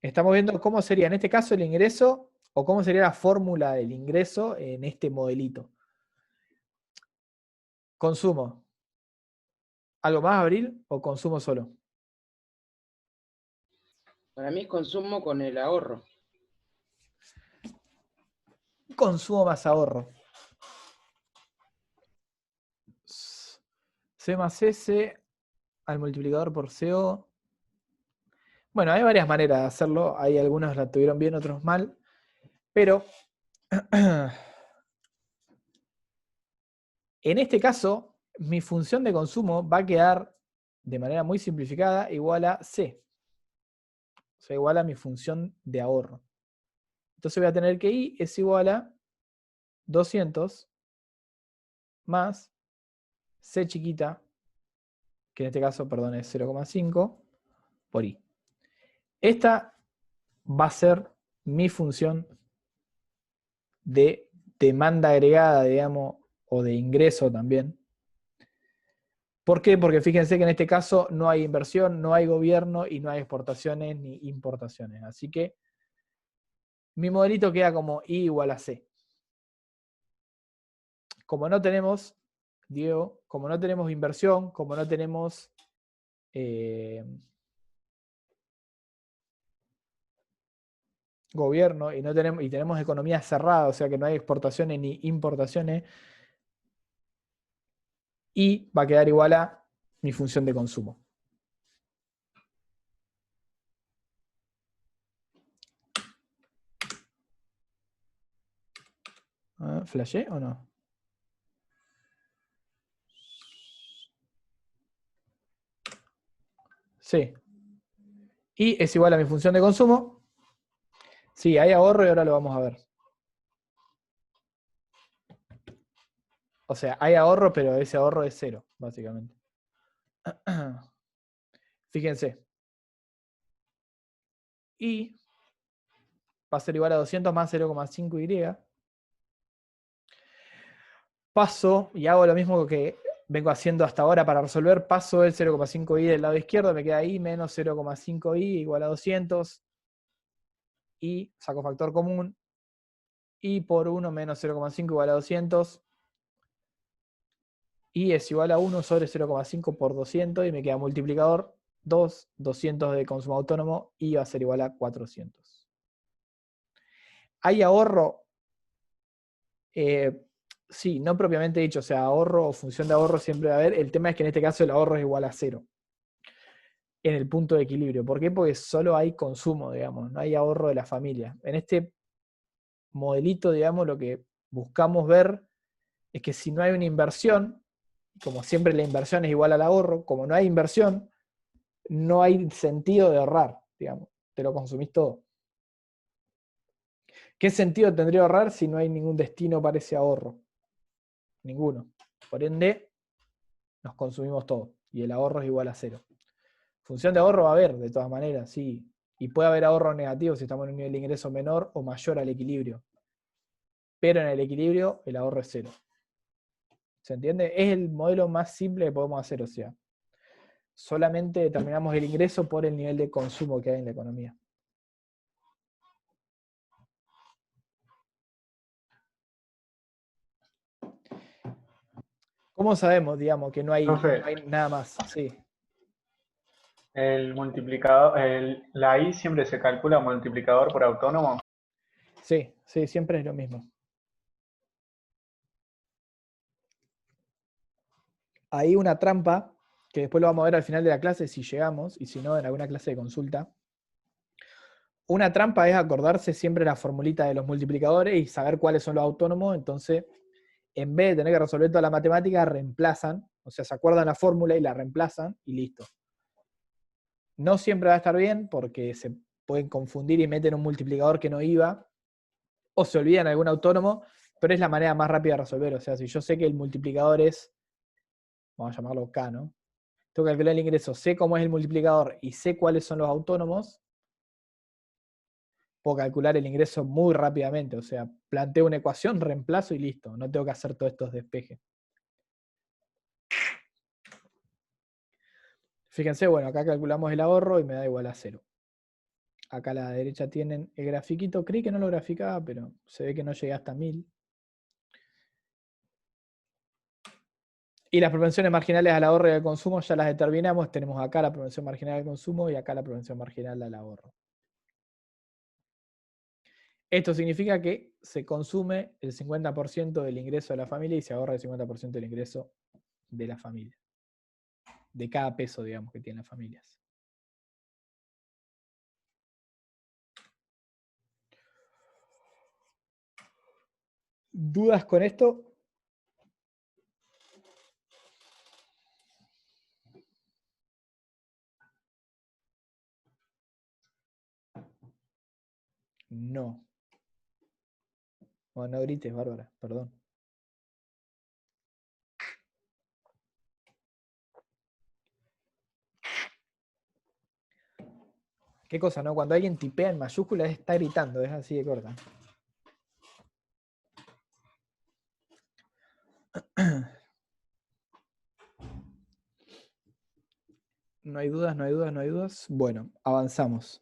Estamos viendo cómo sería en este caso el ingreso, o cómo sería la fórmula del ingreso en este modelito. Consumo. ¿Algo más, Abril? ¿O consumo solo? Para mí es consumo con el ahorro. Consumo más ahorro. C más S al multiplicador por CO. Bueno, hay varias maneras de hacerlo. Hay algunos la tuvieron bien, otros mal. Pero en este caso, mi función de consumo va a quedar de manera muy simplificada igual a C. O sea, igual a mi función de ahorro. Entonces voy a tener que I es igual a 200 más C chiquita, que en este caso, perdón, es 0,5 por I. Esta va a ser mi función de demanda agregada, digamos, o de ingreso también. ¿Por qué? Porque fíjense que en este caso no hay inversión, no hay gobierno y no hay exportaciones ni importaciones. Así que mi modelito queda como I igual a C. Como no tenemos, Diego, como no tenemos inversión, como no tenemos gobierno y tenemos economía cerrada, o sea que no hay exportaciones ni importaciones, y va a quedar igual a mi función de consumo. ¿Flashé o no? Sí. Y es igual a mi función de consumo. Sí, hay ahorro y ahora lo vamos a ver. O sea, hay ahorro, pero ese ahorro es cero, básicamente. Fíjense. Y va a ser igual a 200 más 0,5y. Paso y hago lo mismo que vengo haciendo hasta ahora para resolver. Paso el 0,5y del lado izquierdo, me queda i menos 0,5y igual a 200. Y saco factor común. Y por 1 menos 0,5 igual a 200. Y es igual a 1 sobre 0,5 por 200 y me queda multiplicador 2, 200 de consumo autónomo y va a ser igual a 400. ¿Hay ahorro? Sí, no propiamente dicho, o sea, ahorro o función de ahorro siempre va a haber. El tema es que en este caso el ahorro es igual a 0 en el punto de equilibrio. ¿Por qué? Porque solo hay consumo, digamos, no hay ahorro de la familia. En este modelito, digamos, lo que buscamos ver es que si no hay una inversión, como siempre la inversión es igual al ahorro, como no hay inversión, no hay sentido de ahorrar, digamos, te lo consumís todo. ¿Qué sentido tendría ahorrar si no hay ningún destino para ese ahorro? Ninguno. Por ende, nos consumimos todo y el ahorro es igual a 0. Función de ahorro va a haber, de todas maneras, sí. Y puede haber ahorro negativo si estamos en un nivel de ingreso menor o mayor al equilibrio. Pero en el equilibrio el ahorro es 0. ¿Se entiende? Es el modelo más simple que podemos hacer, o sea, solamente determinamos el ingreso por el nivel de consumo que hay en la economía. ¿Cómo sabemos, digamos, que no hay Profe, nada más? Sí, el multiplicador, la I siempre se calcula multiplicador por autónomo. sí, sí, siempre es lo mismo. Hay una trampa, que después lo vamos a ver al final de la clase si llegamos, y si no, en alguna clase de consulta. Una trampa es acordarse siempre la formulita de los multiplicadores y saber cuáles son los autónomos. Entonces, en vez de tener que resolver toda la matemática, reemplazan, o sea, se acuerdan la fórmula y la reemplazan y listo. No siempre va a estar bien porque se pueden confundir y meten un multiplicador que no iba, o se olvidan algún autónomo, pero es la manera más rápida de resolver. O sea, si yo sé que el multiplicador es, vamos a llamarlo K, ¿no? Tengo que calcular el ingreso, sé cómo es el multiplicador y sé cuáles son los autónomos, puedo calcular el ingreso muy rápidamente. O sea, planteo una ecuación, reemplazo y listo. No tengo que hacer todos estos despejes. Fíjense, bueno, acá calculamos el ahorro y me da igual a 0. Acá a la derecha tienen el grafiquito. Creí que no lo graficaba, pero se ve que no llegué hasta 1000. Y las propensiones marginales al ahorro y al consumo ya las determinamos. Tenemos acá la propensión marginal al consumo y acá la propensión marginal al ahorro. Esto significa que se consume el 50% del ingreso de la familia y se ahorra el 50% del ingreso de la familia. De cada peso, digamos, que tienen las familias. ¿Dudas con esto? No. Bueno, no grites, Bárbara, perdón. Qué cosa, ¿no? Cuando alguien tipea en mayúsculas está gritando, es así de corta. No hay dudas, no hay dudas, no hay dudas. Bueno, avanzamos.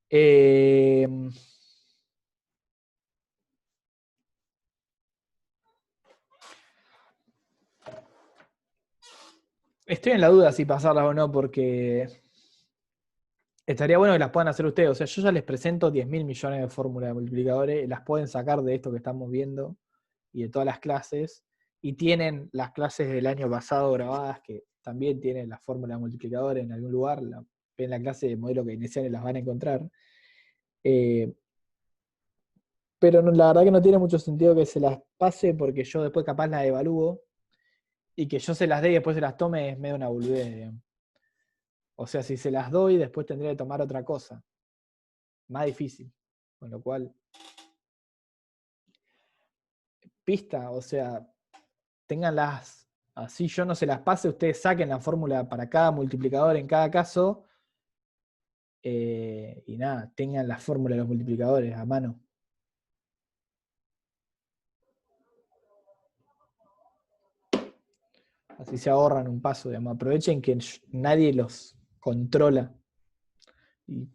Eh, Estoy en la duda si pasarlas o no, porque estaría bueno que las puedan hacer ustedes. O sea, yo ya les presento 10.000 millones de fórmulas de multiplicadores, las pueden sacar de esto que estamos viendo y de todas las clases, y tienen las clases del año pasado grabadas que también tienen la fórmula de multiplicadores en algún lugar, en la clase de modelo que iniciales las van a encontrar. Pero la verdad que no tiene mucho sentido que se las pase porque yo después capaz las evalúo Y que yo se las dé y después se las tome es medio una boludez, digamos. O sea, si se las doy, después tendría que tomar otra cosa. Más difícil. Con lo cual, pista, o sea, ténganlas así, yo no se las pase, ustedes saquen la fórmula para cada multiplicador en cada caso. Y nada, tengan la fórmula de los multiplicadores a mano. Así se ahorran un paso, digamos. Aprovechen que nadie los controla. Y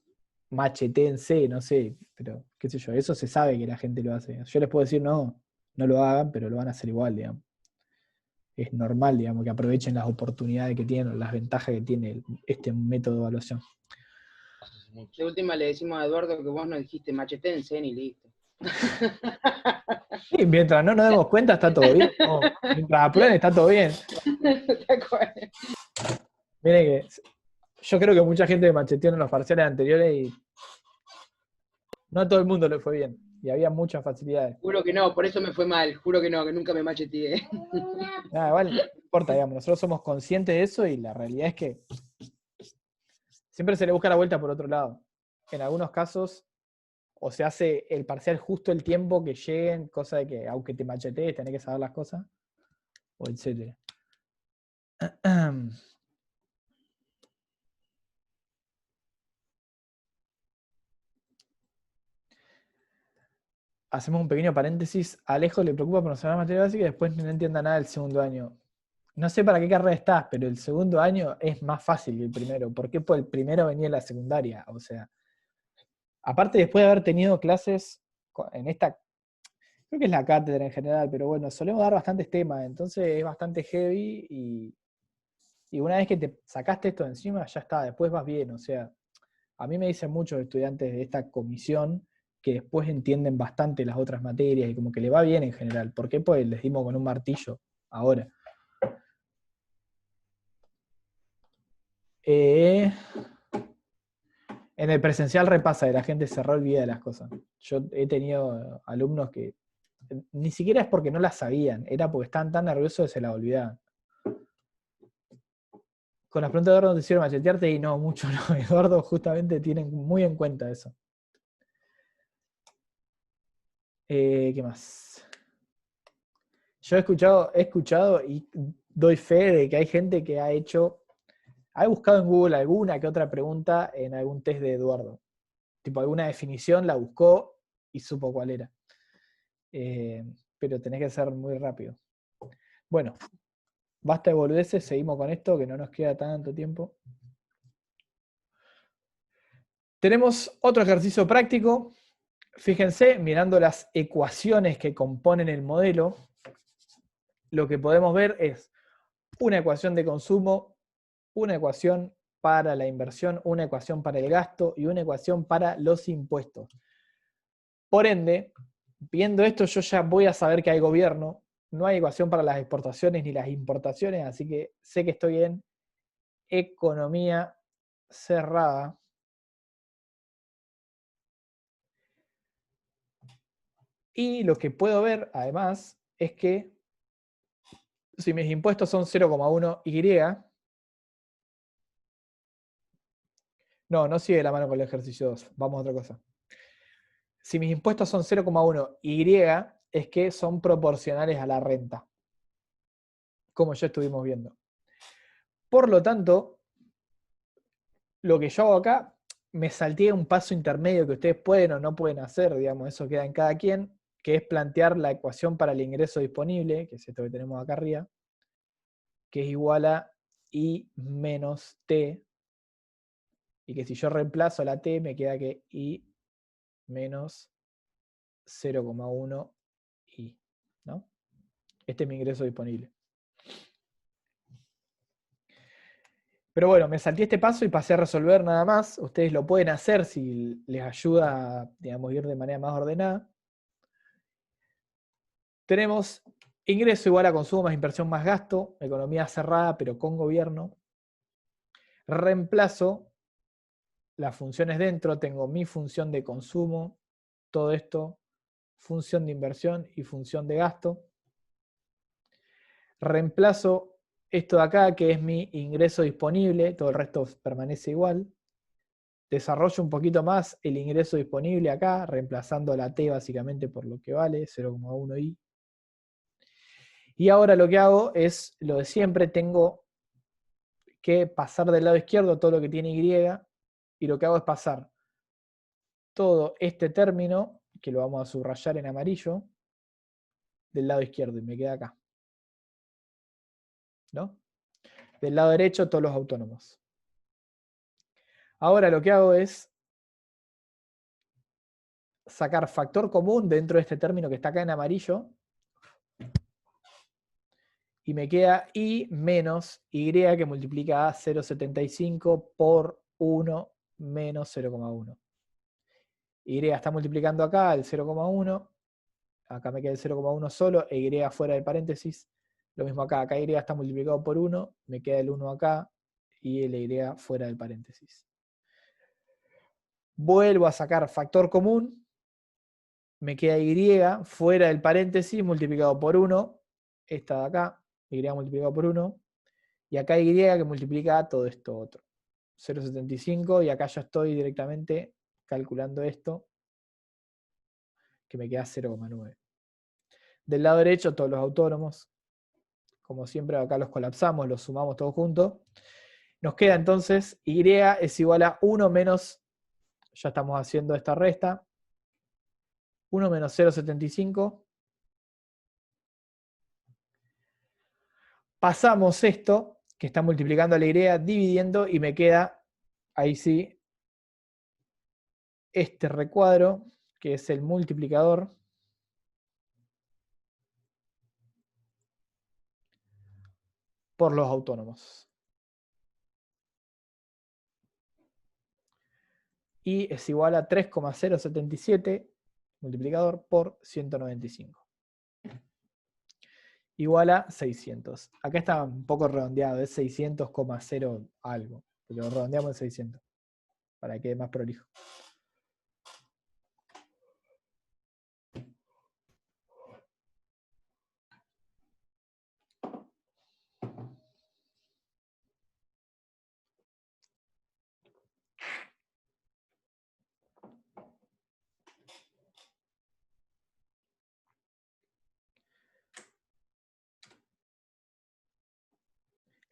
machetense, no sé, pero qué sé yo, eso se sabe que la gente lo hace. Yo les puedo decir, no, no lo hagan, pero lo van a hacer igual, digamos. Es normal, digamos, que aprovechen las oportunidades que tienen, las ventajas que tiene este método de evaluación. De última le decimos a Eduardo que vos no dijiste machetense ni listo. Y mientras no nos demos cuenta, está todo bien. No, mientras aprueben, está todo bien. Miren que yo creo que mucha gente macheteó en los parciales anteriores y no a todo el mundo le fue bien. Y había muchas facilidades. Juro que no, por eso me fue mal. Juro que no, que nunca me macheteé. Nada, igual no importa, digamos. Nosotros somos conscientes de eso y la realidad es que siempre se le busca la vuelta por otro lado. En algunos casos, o se hace el parcial justo el tiempo que lleguen, cosa de que aunque te machetees, tenés que saber las cosas, o etcétera. Hacemos un pequeño paréntesis. A Alejo le preocupa por no saber materia básica y después no entienda nada del segundo año. No sé para qué carrera estás, pero el segundo año es más fácil que el primero. ¿Por qué? Porque el primero venía en la secundaria. O sea, aparte después de haber tenido clases en esta, creo que es la cátedra en general, pero bueno, solemos dar bastantes temas, entonces es bastante heavy y una vez que te sacaste esto de encima, ya está, después vas bien. O sea, a mí me dicen muchos estudiantes de esta comisión que después entienden bastante las otras materias y como que le va bien en general. ¿Por qué? Pues les dimos con un martillo ahora. En el presencial repasa y la gente se olvida de las cosas. Yo he tenido alumnos que ni siquiera es porque no las sabían, era porque estaban tan nerviosos que se las olvidaban. Con las preguntas de Eduardo te hicieron machetearte y no, mucho no. Eduardo justamente tiene muy en cuenta eso. ¿Qué más? Yo he escuchado y doy fe de que hay gente que ha buscado en Google alguna que otra pregunta en algún test de Eduardo. Tipo, alguna definición la buscó y supo cuál era. Pero tenés que ser muy rápido. Bueno, basta de boludeces, seguimos con esto, que no nos queda tanto tiempo. Tenemos otro ejercicio práctico. Fíjense, mirando las ecuaciones que componen el modelo, lo que podemos ver es una ecuación de consumo, una ecuación para la inversión, una ecuación para el gasto y una ecuación para los impuestos. Por ende, viendo esto yo ya voy a saber que hay gobierno, no hay ecuación para las exportaciones ni las importaciones, así que sé que estoy en economía cerrada. Y lo que puedo ver, además, es que si mis impuestos son 0,1Y, no sigue la mano con el ejercicio 2, vamos a otra cosa. Si mis impuestos son 0,1Y, es que son proporcionales a la renta, como ya estuvimos viendo. Por lo tanto, lo que yo hago acá, me salté un paso intermedio que ustedes pueden o no pueden hacer, digamos, eso queda en cada quien, que es plantear la ecuación para el ingreso disponible, que es esto que tenemos acá arriba, que es igual a I menos T, y que si yo reemplazo la T, me queda que I menos 0,1 I, ¿no? Este es mi ingreso disponible. Pero bueno, me salté este paso y pasé a resolver nada más. Ustedes lo pueden hacer si les ayuda, digamos, ir de manera más ordenada. Tenemos ingreso igual a consumo más inversión más gasto, economía cerrada pero con gobierno. Reemplazo las funciones dentro, tengo mi función de consumo, todo esto, función de inversión y función de gasto. Reemplazo esto de acá, que es mi ingreso disponible, todo el resto permanece igual. Desarrollo un poquito más el ingreso disponible acá, reemplazando la T básicamente por lo que vale, 0,1i. Y ahora lo que hago es lo de siempre, tengo que pasar del lado izquierdo todo lo que tiene Y, y lo que hago es pasar todo este término, que lo vamos a subrayar en amarillo, del lado izquierdo, y me queda acá. ¿No? Del lado derecho todos los autónomos. Ahora lo que hago es sacar factor común dentro de este término que está acá en amarillo, y me queda y menos y que multiplica a 0,75 por 1 menos 0,1. Y está multiplicando acá el 0,1, acá me queda el 0,1 solo, e y fuera del paréntesis. Lo mismo acá, acá y está multiplicado por 1, me queda el 1 acá, y el y fuera del paréntesis. Vuelvo a sacar factor común, me queda y fuera del paréntesis multiplicado por 1, esta de acá, y multiplicado por 1, y acá y que multiplica todo esto otro. 0,75, y acá ya estoy directamente calculando esto, que me queda 0,9. Del lado derecho todos los autónomos, como siempre acá los colapsamos, los sumamos todos juntos. Nos queda entonces y es igual a 1 menos, ya estamos haciendo esta resta, 1 menos 0,75. Pasamos esto, que está multiplicando la y, dividiendo, y me queda, ahí sí, este recuadro, que es el multiplicador por los autónomos. Y es igual a 3,077 multiplicador por 195. Igual a 600. Acá está un poco redondeado, es 600,0 algo. Pero lo redondeamos en 600, para que quede más prolijo.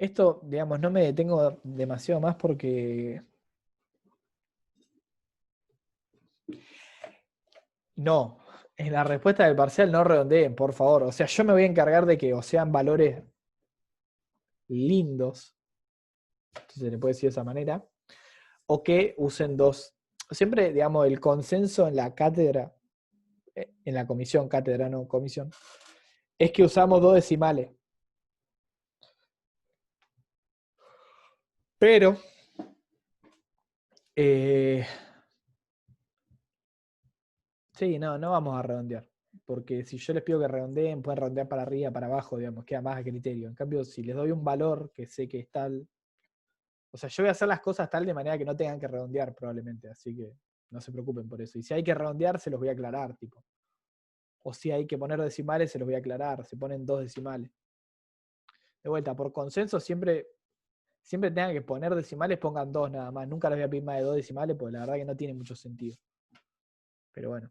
Esto, digamos, no me detengo demasiado más porque... No, en la respuesta del parcial no redondeen, por favor. O sea, yo me voy a encargar de que o sean valores lindos, si se le puede decir de esa manera, o que usen dos. Siempre, digamos, el consenso en la cátedra, en la comisión, cátedra no comisión, es que usamos dos decimales. Pero sí, no vamos a redondear. Porque si yo les pido que redondeen, pueden redondear para arriba, para abajo, digamos, queda más a criterio. En cambio, si les doy un valor que sé que es tal. O sea, yo voy a hacer las cosas tal de manera que no tengan que redondear, probablemente. Así que no se preocupen por eso. Y si hay que redondear, se los voy a aclarar, tipo. O si hay que poner decimales, se los voy a aclarar. Se ponen dos decimales. De vuelta, por consenso, siempre tengan que poner decimales, pongan dos nada más. Nunca les voy a pedir más de dos decimales, porque la verdad que no tiene mucho sentido. Pero bueno.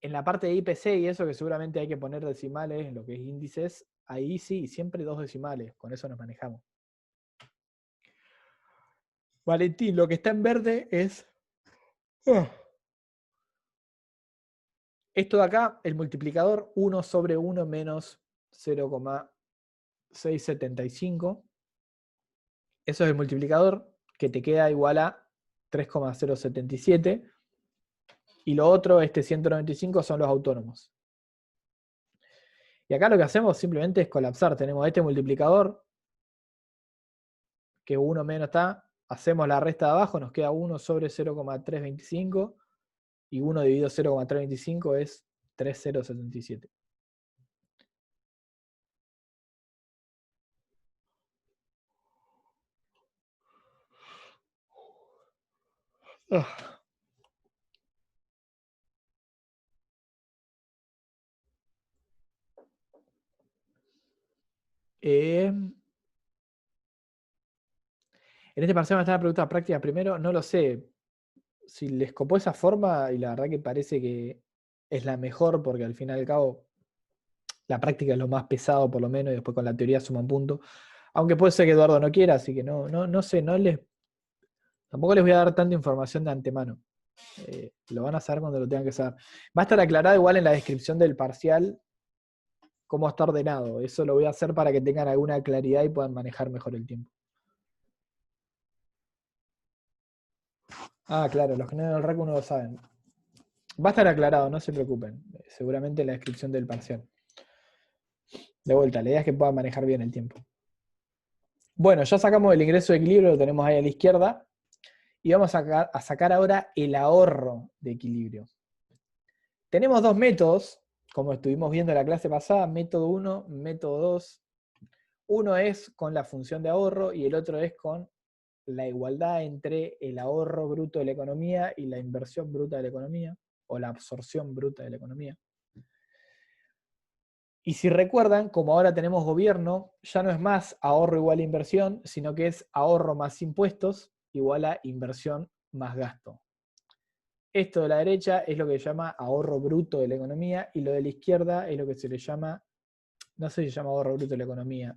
En la parte de IPC y eso, que seguramente hay que poner decimales en lo que es índices, ahí sí, siempre dos decimales, con eso nos manejamos. Valentín, lo que está en verde es esto de acá, el multiplicador 1 sobre 1 menos 0,675. Eso es el multiplicador, que te queda igual a 3,077. Y lo otro, este 195, son los autónomos. Y acá lo que hacemos simplemente es colapsar. Tenemos este multiplicador, que 1 menos está, hacemos la resta de abajo, nos queda 1 sobre 0,325, y 1 dividido 0,325 es 3,077. En este parcial me están las preguntas prácticas primero, no lo sé. Si les copó esa forma, y la verdad que parece que es la mejor, porque al fin y al cabo la práctica es lo más pesado por lo menos, y después con la teoría suman puntos. Aunque puede ser que Eduardo no quiera, así que no sé, tampoco les voy a dar tanta información de antemano. Lo van a saber cuando lo tengan que saber. Va a estar aclarado igual en la descripción del parcial cómo está ordenado. Eso lo voy a hacer para que tengan alguna claridad y puedan manejar mejor el tiempo. Ah, claro, los que no en el RACU no lo saben. Va a estar aclarado, no se preocupen. Seguramente en la descripción del parcial. De vuelta, la idea es que puedan manejar bien el tiempo. Bueno, ya sacamos el ingreso de equilibrio, lo tenemos ahí a la izquierda. Y vamos a sacar ahora el ahorro de equilibrio. Tenemos dos métodos, como estuvimos viendo en la clase pasada, método 1, método 2. Uno es con la función de ahorro y el otro es con la igualdad entre el ahorro bruto de la economía y la inversión bruta de la economía, o la absorción bruta de la economía. Y si recuerdan, como ahora tenemos gobierno, ya no es más ahorro igual a inversión, sino que es ahorro más impuestos igual a inversión más gasto. Esto de la derecha es lo que se llama ahorro bruto de la economía y lo de la izquierda es lo que se le llama, no sé si se llama ahorro bruto de la economía,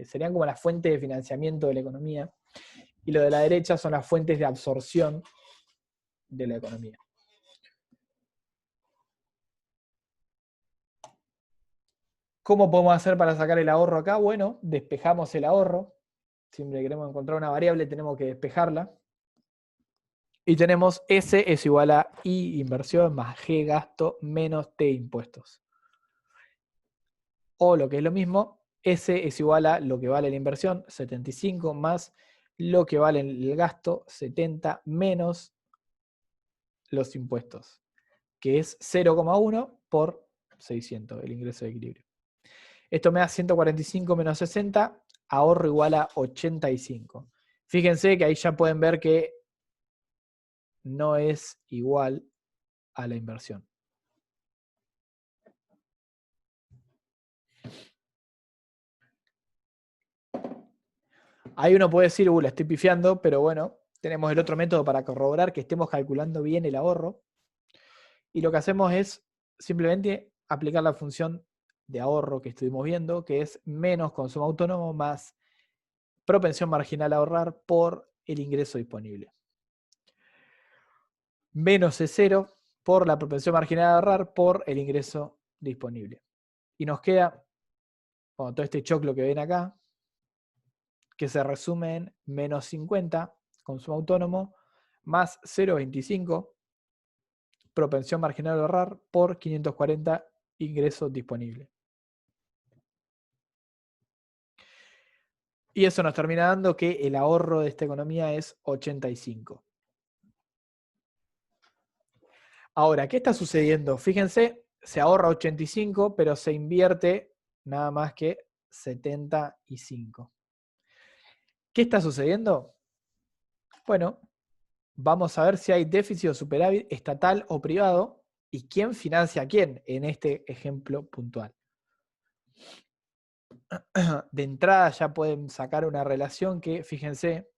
serían como las fuentes de financiamiento de la economía y lo de la derecha son las fuentes de absorción de la economía. ¿Cómo podemos hacer para sacar el ahorro acá? Bueno, despejamos el ahorro. Siempre queremos encontrar una variable, tenemos que despejarla. Y tenemos S es igual a I inversión más G gasto menos T impuestos. O lo que es lo mismo, S es igual a lo que vale la inversión, 75, más lo que vale el gasto, 70, menos los impuestos, que es 0,1 por 600, el ingreso de equilibrio. Esto me da 145 menos 60, ahorro igual a 85. Fíjense que ahí ya pueden ver que no es igual a la inversión. Ahí uno puede decir, la estoy pifiando, pero bueno, tenemos el otro método para corroborar que estemos calculando bien el ahorro. Y lo que hacemos es simplemente aplicar la función de ahorro que estuvimos viendo, que es menos consumo autónomo más propensión marginal a ahorrar por el ingreso disponible. Menos es 0 por la propensión marginal a ahorrar por el ingreso disponible. Y nos queda todo este choclo que ven acá, que se resume en menos 50, consumo autónomo, más 0,25, propensión marginal a ahorrar, por 540, ingreso disponible. Y eso nos termina dando que el ahorro de esta economía es 85. Ahora, ¿qué está sucediendo? Fíjense, se ahorra 85, pero se invierte nada más que 75. ¿Qué está sucediendo? Bueno, vamos a ver si hay déficit o superávit estatal o privado y quién financia a quién en este ejemplo puntual. De entrada ya pueden sacar una relación que, fíjense,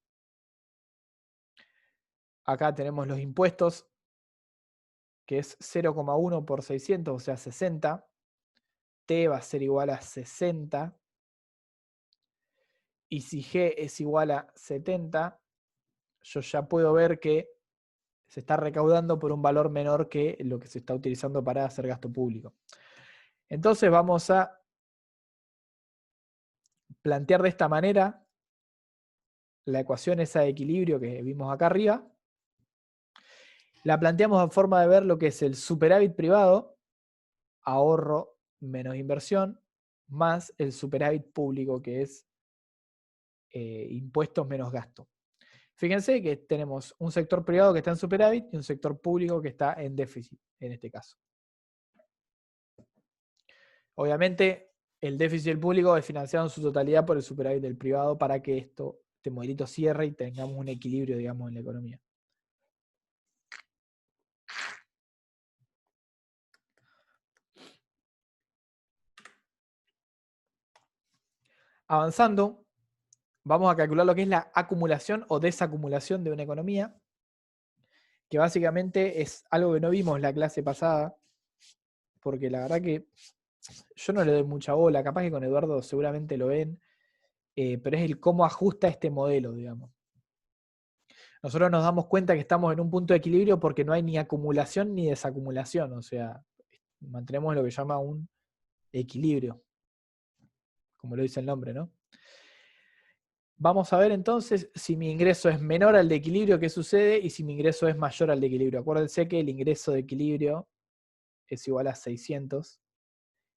acá tenemos los impuestos, que es 0,1 por 600, o sea 60. T va a ser igual a 60. Y si G es igual a 70, yo ya puedo ver que se está recaudando por un valor menor que lo que se está utilizando para hacer gasto público. Entonces vamos a plantear de esta manera la ecuación esa de equilibrio que vimos acá arriba. La planteamos en forma de ver lo que es el superávit privado, ahorro menos inversión, más el superávit público, que es impuestos menos gasto. Fíjense que tenemos un sector privado que está en superávit y un sector público que está en déficit, en este caso. Obviamente, el déficit del público es financiado en su totalidad por el superávit del privado para que este modelito cierre y tengamos un equilibrio, digamos, en la economía. Avanzando, vamos a calcular lo que es la acumulación o desacumulación de una economía, que básicamente es algo que no vimos en la clase pasada, porque la verdad que yo no le doy mucha bola, capaz que con Eduardo seguramente lo ven, pero es el cómo ajusta este modelo, digamos. Nosotros nos damos cuenta que estamos en un punto de equilibrio porque no hay ni acumulación ni desacumulación, o sea, mantenemos lo que llama un equilibrio, como lo dice el nombre, ¿no? Vamos a ver entonces si mi ingreso es menor al de equilibrio, ¿qué sucede? Y si mi ingreso es mayor al de equilibrio. Acuérdense que el ingreso de equilibrio es igual a 600.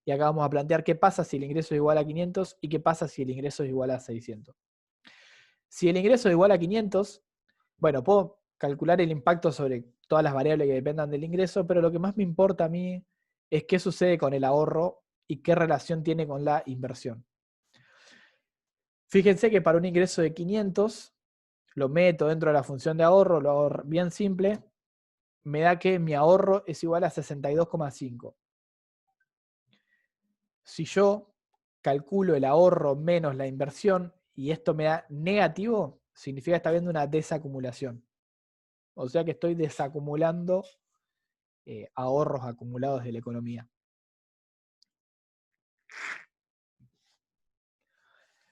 Y acá vamos a plantear qué pasa si el ingreso es igual a 500 y qué pasa si el ingreso es igual a 600. Si el ingreso es igual a 500, bueno, puedo calcular el impacto sobre todas las variables que dependan del ingreso, pero lo que más me importa a mí es qué sucede con el ahorro y qué relación tiene con la inversión. Fíjense que para un ingreso de 500, lo meto dentro de la función de ahorro, lo hago bien simple, me da que mi ahorro es igual a 62,5. Si yo calculo el ahorro menos la inversión y esto me da negativo, significa que está habiendo una desacumulación. O sea que estoy desacumulando ahorros acumulados de la economía.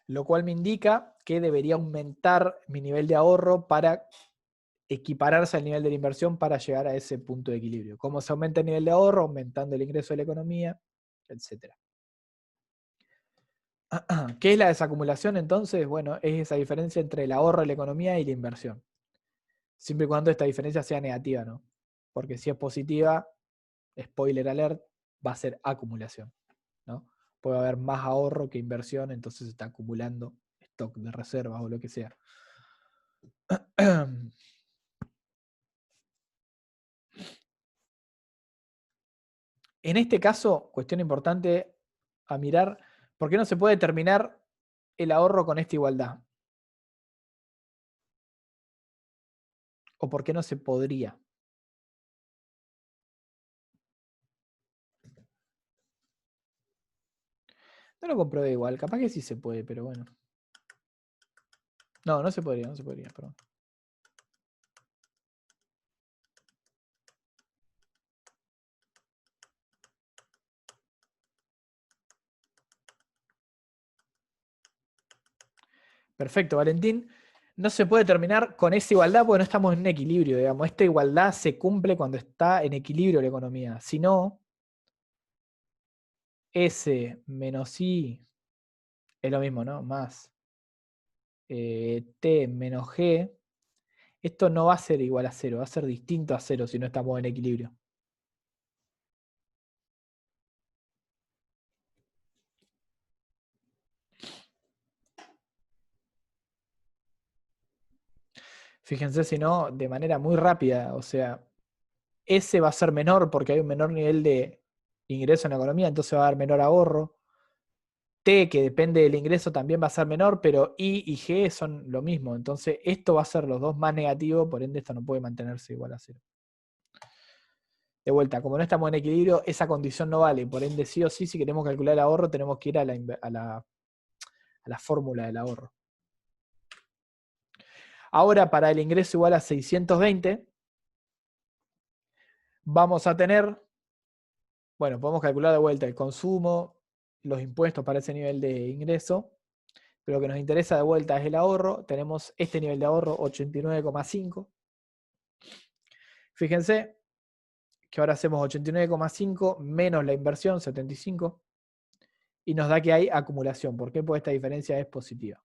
Lo cual me indica que debería aumentar mi nivel de ahorro para equipararse al nivel de la inversión para llegar a ese punto de equilibrio. ¿Cómo se aumenta el nivel de ahorro? Aumentando el ingreso de la economía, etc. ¿Qué es la desacumulación entonces? Bueno, es esa diferencia entre el ahorro de la economía y la inversión. Siempre y cuando esta diferencia sea negativa, ¿no? Porque si es positiva, spoiler alert, va a ser acumulación, ¿no? Puede haber más ahorro que inversión, entonces se está acumulando stock de reservas o lo que sea. En este caso, cuestión importante a mirar, ¿por qué no se puede determinar el ahorro con esta igualdad? ¿O por qué no se podría? No lo comprobé igual, capaz que sí se puede, pero bueno. No, no se podría, perdón. Perfecto, Valentín. No se puede terminar con esa igualdad porque no estamos en un equilibrio, digamos. Esta igualdad se cumple cuando está en equilibrio la economía. Si no, S menos I es lo mismo, ¿no? Más T menos G. Esto no va a ser igual a cero, va a ser distinto a cero si no estamos en equilibrio. Fíjense si no, de manera muy rápida, o sea, S va a ser menor porque hay un menor nivel de ingreso en la economía, entonces va a haber menor ahorro. T, que depende del ingreso, también va a ser menor, pero I y G son lo mismo. Entonces, esto va a ser los dos más negativos, por ende, esto no puede mantenerse igual a cero. De vuelta, como no estamos en equilibrio, esa condición no vale. Por ende, sí o sí, si queremos calcular el ahorro, tenemos que ir a la fórmula del ahorro. Ahora, para el ingreso igual a 620, vamos a tener, bueno, podemos calcular de vuelta el consumo, los impuestos para ese nivel de ingreso, pero lo que nos interesa de vuelta es el ahorro. Tenemos este nivel de ahorro, 89,5. Fíjense que ahora hacemos 89,5 menos la inversión, 75, y nos da que hay acumulación. ¿Por qué? Porque esta diferencia es positiva.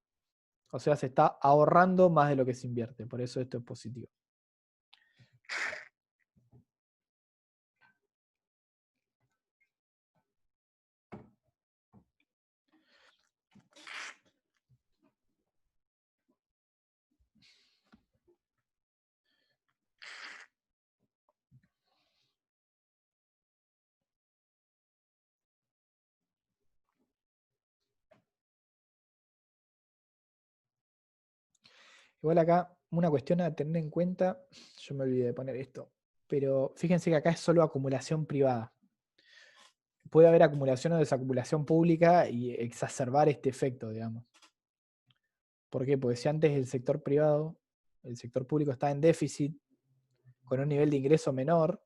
O sea, se está ahorrando más de lo que se invierte. Por eso esto es positivo. Igual acá, una cuestión a tener en cuenta, yo me olvidé de poner esto, pero fíjense que acá es solo acumulación privada. Puede haber acumulación o desacumulación pública y exacerbar este efecto, digamos. ¿Por qué? Porque si antes el sector privado, el sector público está en déficit, con un nivel de ingreso menor,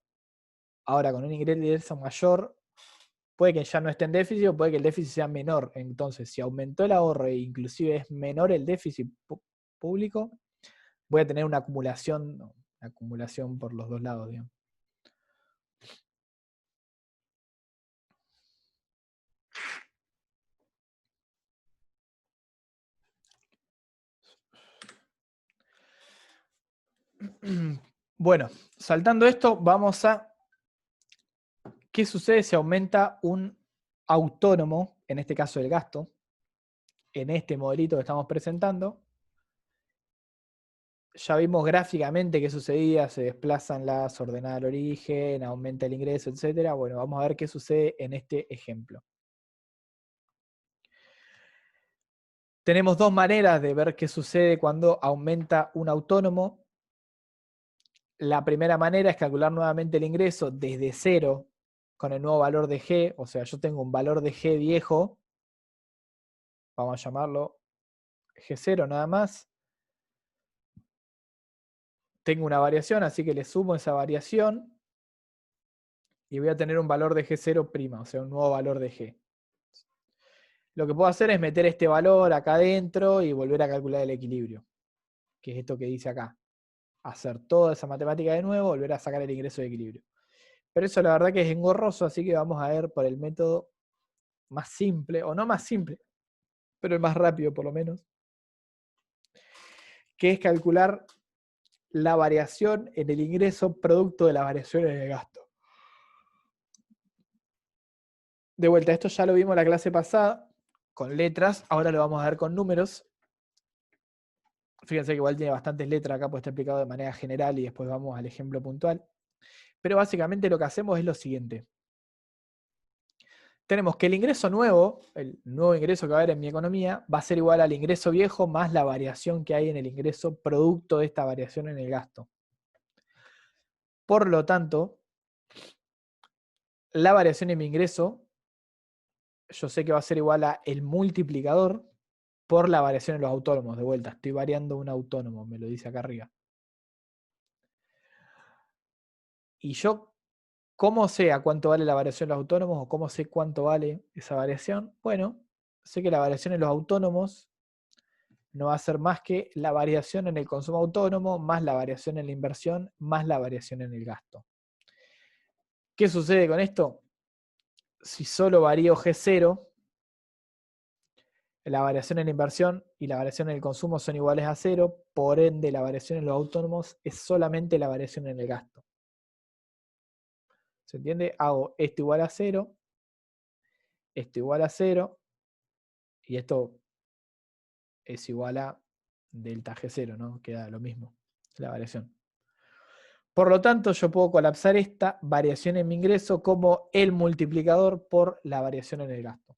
ahora con un nivel de ingreso mayor, puede que ya no esté en déficit o puede que el déficit sea menor. Entonces, si aumentó el ahorro e inclusive es menor el déficit público, voy a tener una acumulación por los dos lados, digamos. Bueno, saltando esto, vamos a ¿qué sucede si aumenta un autónomo, en este caso el gasto, en este modelito que estamos presentando? Ya vimos gráficamente qué sucedía, se desplazan las ordenadas al origen, aumenta el ingreso, etc. Bueno, vamos a ver qué sucede en este ejemplo. Tenemos dos maneras de ver qué sucede cuando aumenta un autónomo. La primera manera es calcular nuevamente el ingreso desde cero con el nuevo valor de G, o sea, yo tengo un valor de G viejo, vamos a llamarlo G0 nada más. Tengo una variación, así que le sumo esa variación y voy a tener un valor de G0', o sea, un nuevo valor de G. Lo que puedo hacer es meter este valor acá adentro y volver a calcular el equilibrio, que es esto que dice acá. Hacer toda esa matemática de nuevo, volver a sacar el ingreso de equilibrio. Pero eso la verdad que es engorroso, así que vamos a ver por el método más simple, o no más simple, pero el más rápido por lo menos, que es calcular la variación en el ingreso producto de la variación en el gasto. De vuelta, esto ya lo vimos en la clase pasada, con letras, ahora lo vamos a ver con números. Fíjense que igual tiene bastantes letras acá, pues está explicado de manera general y después vamos al ejemplo puntual. Pero básicamente lo que hacemos es lo siguiente. Tenemos que el ingreso nuevo, el nuevo ingreso que va a haber en mi economía, va a ser igual al ingreso viejo más la variación que hay en el ingreso producto de esta variación en el gasto. Por lo tanto, la variación en mi ingreso, yo sé que va a ser igual a el multiplicador por la variación en los autónomos. De vuelta, estoy variando un autónomo, me lo dice acá arriba. Y yo, ¿cómo sé a cuánto vale la variación en los autónomos o cómo sé cuánto vale esa variación? Bueno, sé que la variación en los autónomos no va a ser más que la variación en el consumo autónomo, más la variación en la inversión, más la variación en el gasto. ¿Qué sucede con esto? Si solo varío G0, la variación en la inversión y la variación en el consumo son iguales a 0, por ende la variación en los autónomos es solamente la variación en el gasto. ¿Se entiende? Hago esto igual a 0, esto igual a 0, y esto es igual a delta G0, ¿no? Queda lo mismo, la variación. Por lo tanto, yo puedo colapsar esta variación en mi ingreso como el multiplicador por la variación en el gasto.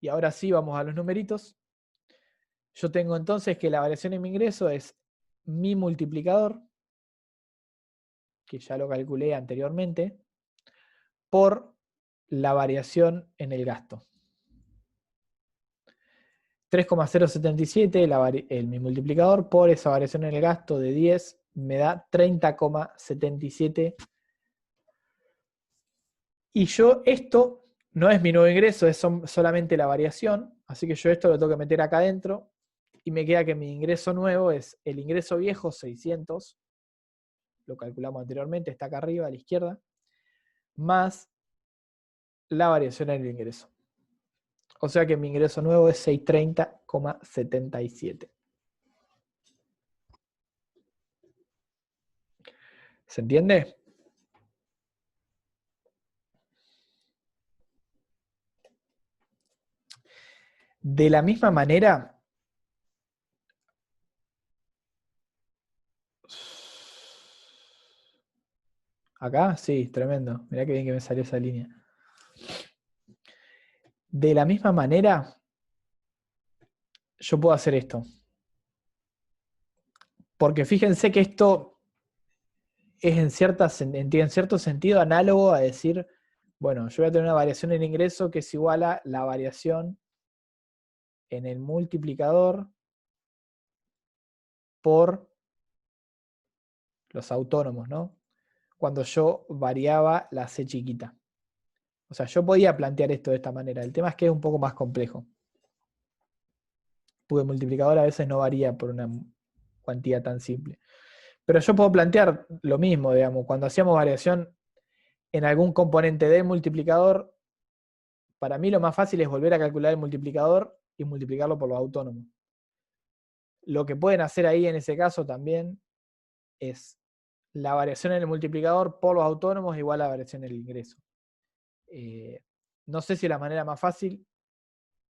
Y ahora sí, vamos a los numeritos. Yo tengo entonces que la variación en mi ingreso es mi multiplicador, que ya lo calculé anteriormente, por la variación en el gasto. 3,077, mi multiplicador por esa variación en el gasto de 10 me da 30,77. Y yo esto no es mi nuevo ingreso, es solamente la variación, así que yo esto lo tengo que meter acá adentro y me queda que mi ingreso nuevo es el ingreso viejo 600, lo calculamos anteriormente, está acá arriba a la izquierda, más la variación en el ingreso. O sea que mi ingreso nuevo es 630,77. ¿Se entiende? De la misma manera, acá, sí, tremendo. Mirá qué bien que me salió esa línea. De la misma manera, yo puedo hacer esto. Porque fíjense que esto es en cierto sentido análogo a decir, bueno, yo voy a tener una variación en ingreso que es igual a la variación en el multiplicador por los autónomos, ¿no? Cuando yo variaba la C chiquita. O sea, yo podía plantear esto de esta manera. El tema es que es un poco más complejo. Porque el multiplicador a veces no varía por una cuantía tan simple. Pero yo puedo plantear lo mismo, digamos, cuando hacíamos variación en algún componente del multiplicador, para mí lo más fácil es volver a calcular el multiplicador y multiplicarlo por los autónomos. Lo que pueden hacer ahí en ese caso también es la variación en el multiplicador por los autónomos igual a la variación en el ingreso. No sé si es la manera más fácil,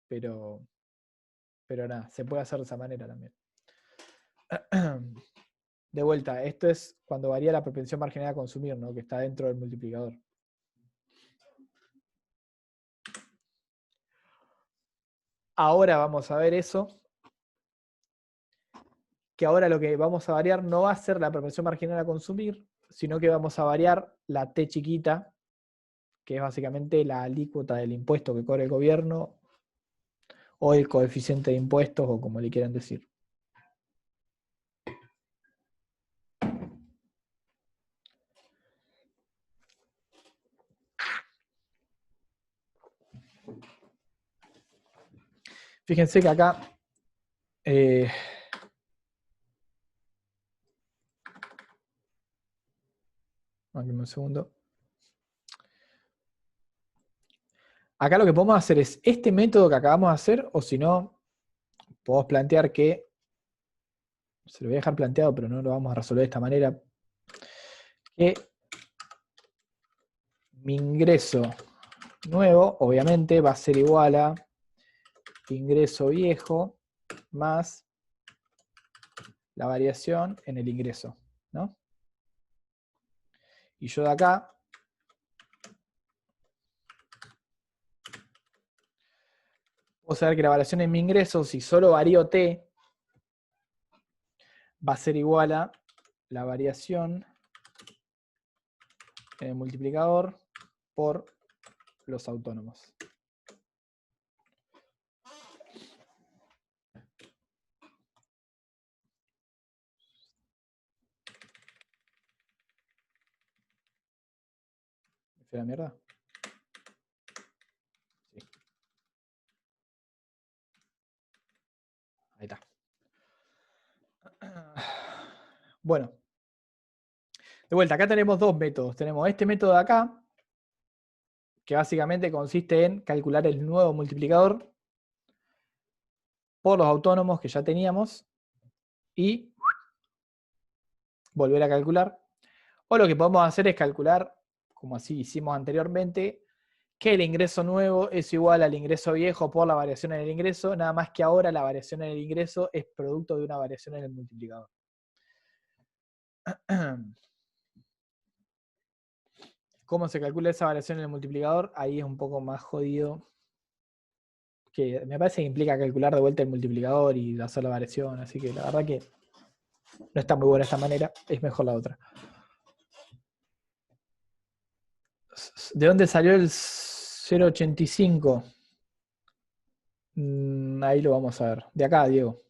pero nada, se puede hacer de esa manera también. De vuelta, esto es cuando varía la propensión marginal a consumir, ¿no? Que está dentro del multiplicador. Ahora vamos a ver eso. Que ahora lo que vamos a variar no va a ser la propensión marginal a consumir, sino que vamos a variar la T chiquita, que es básicamente la alícuota del impuesto que cobra el gobierno, o el coeficiente de impuestos, o como le quieran decir. Fíjense que acá un segundo. Acá lo que podemos hacer es este método que acabamos de hacer, o si no, podemos plantear que, se lo voy a dejar planteado, pero no lo vamos a resolver de esta manera, que mi ingreso nuevo, obviamente, va a ser igual a ingreso viejo más la variación en el ingreso, ¿no? Y yo de acá puedo saber que la variación en mi ingreso, si solo varío T, va a ser igual a la variación en el multiplicador por los autónomos. ¿Me fue la mierda? Sí. Ahí está. Bueno. De vuelta, acá tenemos dos métodos. Tenemos este método de acá, que básicamente consiste en calcular el nuevo multiplicador por los autónomos que ya teníamos y volver a calcular. O lo que podemos hacer es calcular, como así hicimos anteriormente, que el ingreso nuevo es igual al ingreso viejo por la variación en el ingreso, nada más que ahora la variación en el ingreso es producto de una variación en el multiplicador. ¿Cómo se calcula esa variación en el multiplicador? Ahí es un poco más jodido. Que me parece que implica calcular de vuelta el multiplicador y hacer la variación, así que la verdad que no está muy buena esta manera, es mejor la otra. ¿De dónde salió el 0,85? Ahí lo vamos a ver. De acá, Diego.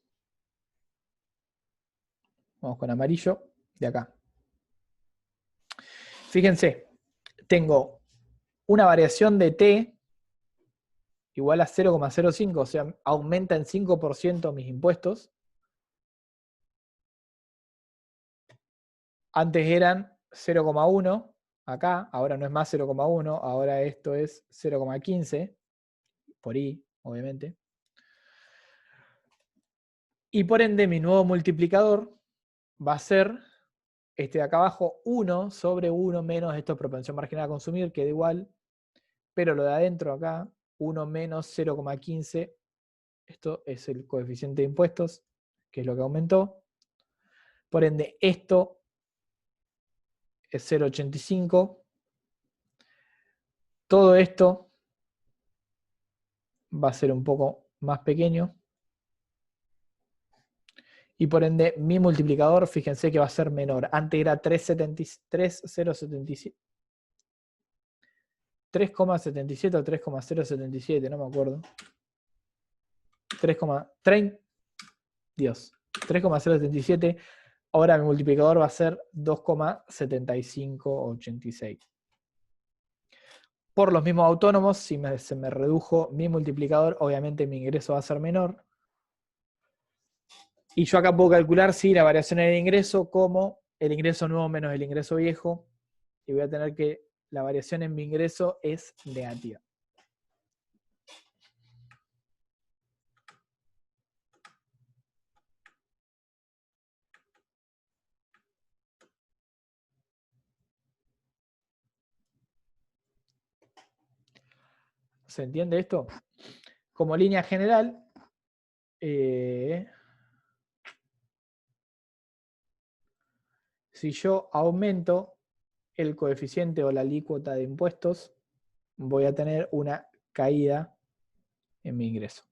Vamos con amarillo, de acá. Fíjense, tengo una variación de t igual a 0,05, o sea, aumenta en 5% mis impuestos. Antes eran 0,1 acá, ahora no es más 0,1, ahora esto es 0,15, por i, obviamente. Y por ende mi nuevo multiplicador va a ser este de acá abajo, 1 sobre 1 menos esto es propensión marginal a consumir, queda igual, pero lo de adentro acá, 1 menos 0,15, esto es el coeficiente de impuestos, que es lo que aumentó. Por ende, esto es 0,85. Todo esto va a ser un poco más pequeño. Y por ende, mi multiplicador, fíjense que va a ser menor. Antes era 3,077 o 3,077, no me acuerdo. 3,077. Ahora mi multiplicador va a ser 2,7586. Por los mismos autónomos, si se me redujo mi multiplicador, obviamente mi ingreso va a ser menor. Y yo acá puedo calcular si la variación en el ingreso como el ingreso nuevo menos el ingreso viejo. Y voy a tener que la variación en mi ingreso es negativa. ¿Se entiende esto? Como línea general, si yo aumento el coeficiente o la alícuota de impuestos, voy a tener una caída en mi ingreso.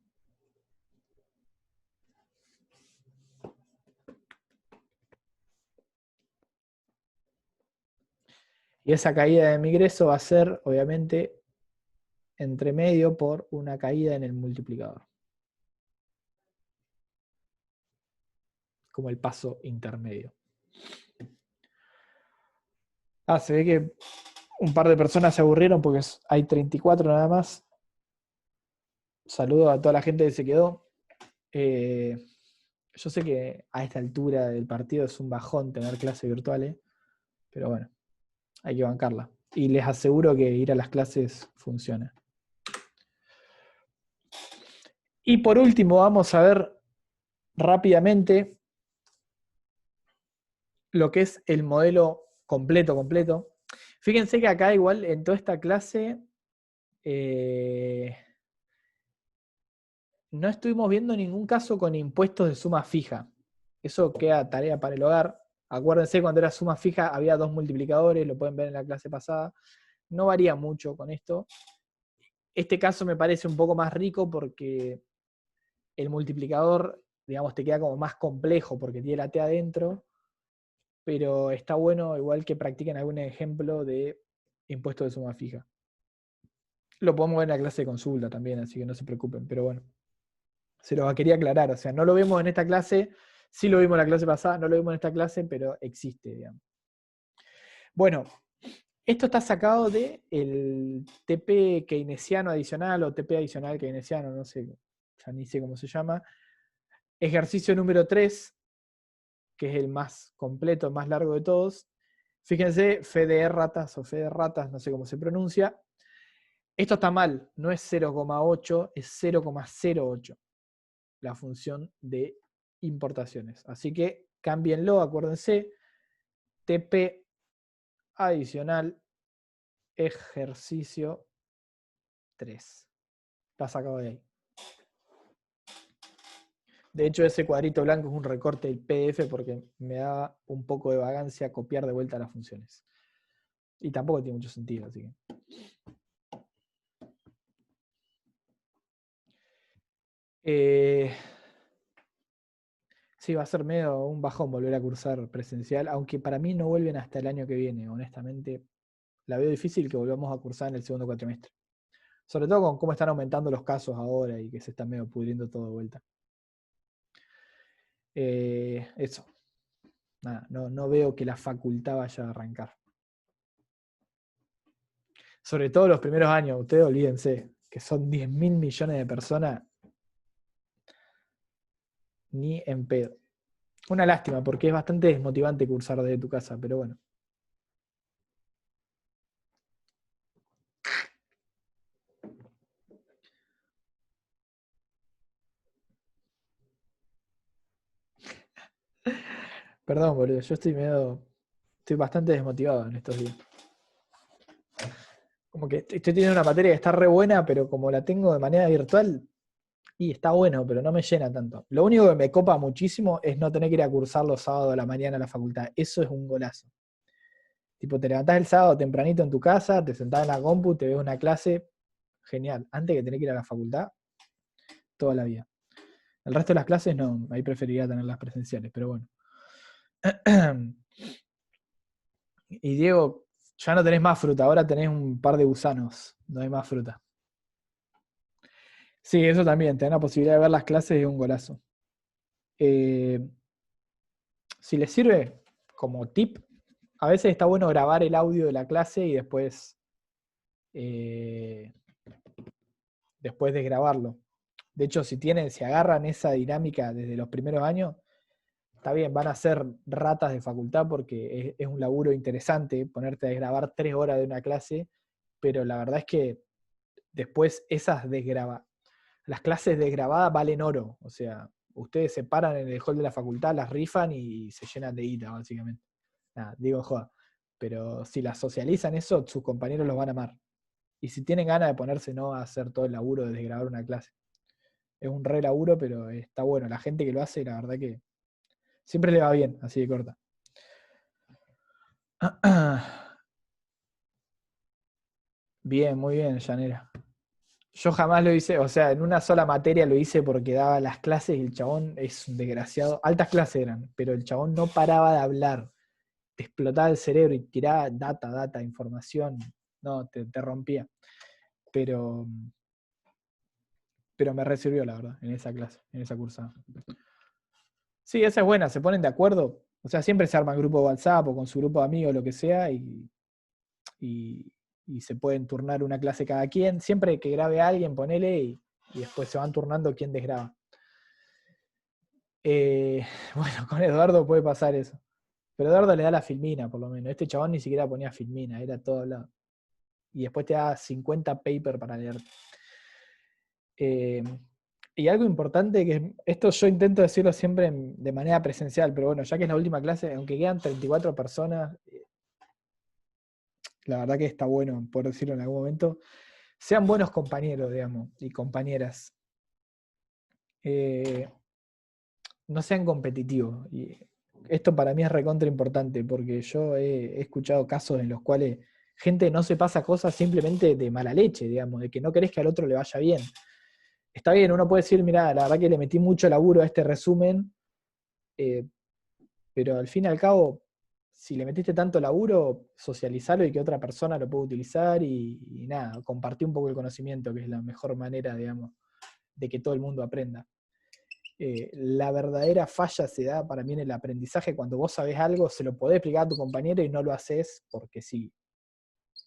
Y esa caída de mi ingreso va a ser, obviamente, entre medio por una caída en el multiplicador. Como el paso intermedio. Se ve que un par de personas se aburrieron porque hay 34 nada más. Saludo a toda la gente que se quedó. Yo sé que a esta altura del partido es un bajón tener clases virtuales, pero bueno, hay que bancarla. Y les aseguro que ir a las clases funciona. Y por último vamos a ver rápidamente lo que es el modelo completo. Fíjense que acá igual en toda esta clase no estuvimos viendo ningún caso con impuestos de suma fija. Eso queda tarea para el hogar. Acuérdense, cuando era suma fija había dos multiplicadores, lo pueden ver en la clase pasada. No varía mucho con esto. Este caso me parece un poco más rico porque el multiplicador, digamos, te queda como más complejo porque tiene la T adentro, pero está bueno igual que practiquen algún ejemplo de impuestos de suma fija. Lo podemos ver en la clase de consulta también, así que no se preocupen, pero bueno. Se lo quería aclarar, o sea, no lo vemos en esta clase, sí lo vimos en la clase pasada, no lo vimos en esta clase, pero existe, digamos. Bueno, esto está sacado del TP keynesiano adicional o TP adicional keynesiano, no sé, ya ni sé cómo se llama. Ejercicio número 3, que es el más completo, el más largo de todos. Fíjense, fe de ratas o fe de ratas, no sé cómo se pronuncia. Esto está mal, no es 0,8, es 0,08 la función de importaciones. Así que cámbienlo, acuérdense, TP adicional ejercicio 3. Está sacado de ahí. De hecho, ese cuadrito blanco es un recorte del PDF porque me da un poco de vagancia copiar de vuelta las funciones. Y tampoco tiene mucho sentido, así que. Sí, va a ser medio un bajón volver a cursar presencial, aunque para mí no vuelven hasta el año que viene, honestamente. La veo difícil que volvamos a cursar en el segundo cuatrimestre. Sobre todo con cómo están aumentando los casos ahora y que se está medio pudriendo todo de vuelta. Eso. Nada, no veo que la facultad vaya a arrancar. Sobre todo los primeros años, ustedes olvídense, que son 10.000 millones de personas, ni en pedo. Una lástima, porque es bastante desmotivante cursar desde tu casa, pero bueno. Perdón, boludo, yo estoy bastante desmotivado en estos días. Como que estoy teniendo una materia que está re buena, pero como la tengo de manera virtual, y está bueno, pero no me llena tanto. Lo único que me copa muchísimo es no tener que ir a cursar los sábados a la mañana a la facultad. Eso es un golazo. Tipo, te levantás el sábado tempranito en tu casa, te sentás en la compu, te ves una clase, genial. Antes que tener que ir a la facultad, toda la vida. El resto de las clases no, ahí preferiría tenerlas presenciales, pero bueno. Y Diego, ya no tenés más fruta, ahora tenés un par de gusanos, no hay más fruta. Sí, eso también, te dan la posibilidad de ver las clases es un golazo. Eh, si les sirve como tip, a veces está bueno grabar el audio de la clase y eh, después desgrabarlo. De hecho, si agarran esa dinámica desde los primeros años, está bien, van a ser ratas de facultad porque es un laburo interesante ponerte a desgrabar 3 horas de una clase, pero la verdad es que después las clases desgrabadas valen oro. O sea, ustedes se paran en el hall de la facultad, las rifan y se llenan de guita, básicamente. Nada, digo joda. Pero si las socializan eso, sus compañeros los van a amar. Y si tienen ganas de ponerse no a hacer todo el laburo de desgrabar una clase. Es un re laburo, pero está bueno. La gente que lo hace, la verdad que siempre le va bien, así de corta. Bien, muy bien, Llanera. Yo jamás lo hice, o sea, en una sola materia lo hice porque daba las clases y el chabón es un desgraciado. Altas clases eran, pero el chabón no paraba de hablar. Te explotaba el cerebro y tiraba data, información. No, te rompía. Pero, pero me resirvió, la verdad, en esa clase, en esa cursada. Sí, esa es buena, se ponen de acuerdo. O sea, siempre se arma el grupo de WhatsApp o con su grupo de amigos, lo que sea, y, y se pueden turnar una clase cada quien. Siempre que grabe a alguien, ponele y después se van turnando quién desgraba. Bueno, con Eduardo puede pasar eso. Pero Eduardo le da la filmina, por lo menos. Este chabón ni siquiera ponía filmina, era todo hablado. Y después te da 50 paper para leer. Y algo importante que esto yo intento decirlo siempre de manera presencial, pero bueno, ya que es la última clase, aunque quedan 34 personas, la verdad que está bueno, por decirlo en algún momento, sean buenos compañeros, digamos, y compañeras. Eh, no sean competitivos. Y esto para mí es recontra importante, porque yo he escuchado casos en los cuales gente no se pasa cosas simplemente de mala leche, digamos, de que no querés que al otro le vaya bien. Está bien, uno puede decir, mira, la verdad que le metí mucho laburo a este resumen, eh, pero al fin y al cabo, si le metiste tanto laburo, socializarlo y que otra persona lo pueda utilizar y nada, compartir un poco el conocimiento, que es la mejor manera, digamos, de que todo el mundo aprenda. La verdadera falla se da para mí en el aprendizaje cuando vos sabés algo, se lo podés explicar a tu compañero y no lo haces porque sí.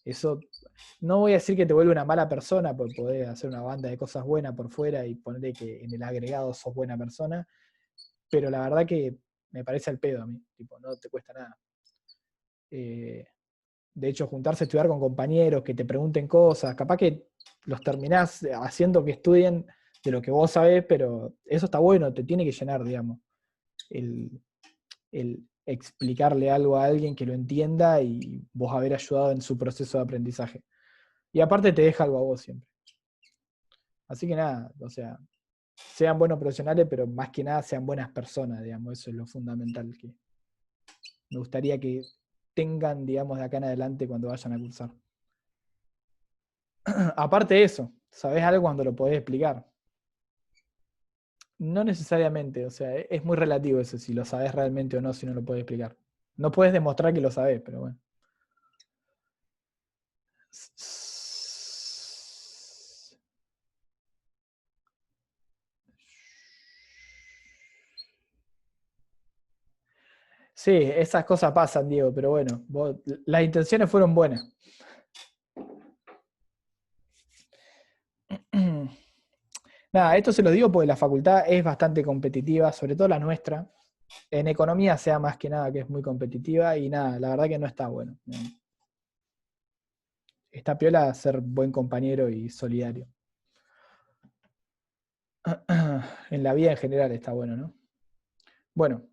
Eso no voy a decir que te vuelve una mala persona, porque podés hacer una banda de cosas buenas por fuera y ponerle que en el agregado sos buena persona, pero la verdad que me parece al pedo a mí, tipo, no te cuesta nada. De hecho, juntarse a estudiar con compañeros que te pregunten cosas, capaz que los terminás haciendo que estudien de lo que vos sabés, pero eso está bueno, te tiene que llenar, digamos, el explicarle algo a alguien que lo entienda y vos haber ayudado en su proceso de aprendizaje. Y aparte te deja algo a vos siempre. Así que nada, o sea, sean buenos profesionales, pero más que nada sean buenas personas, digamos, eso es lo fundamental que me gustaría que tengan, digamos, de acá en adelante cuando vayan a cursar. Aparte de eso, sabés algo cuando lo podés explicar. No necesariamente, o sea, es muy relativo eso, si lo sabés realmente o no, si no lo podés explicar. No puedes demostrar que lo sabés, pero bueno. Sí, esas cosas pasan, Diego, pero bueno, las intenciones fueron buenas. Nada, esto se lo digo porque la facultad es bastante competitiva, sobre todo la nuestra. En economía sea más que nada que es muy competitiva y nada, la verdad que no está bueno. Está piola ser buen compañero y solidario. En la vida en general está bueno, ¿no? Bueno,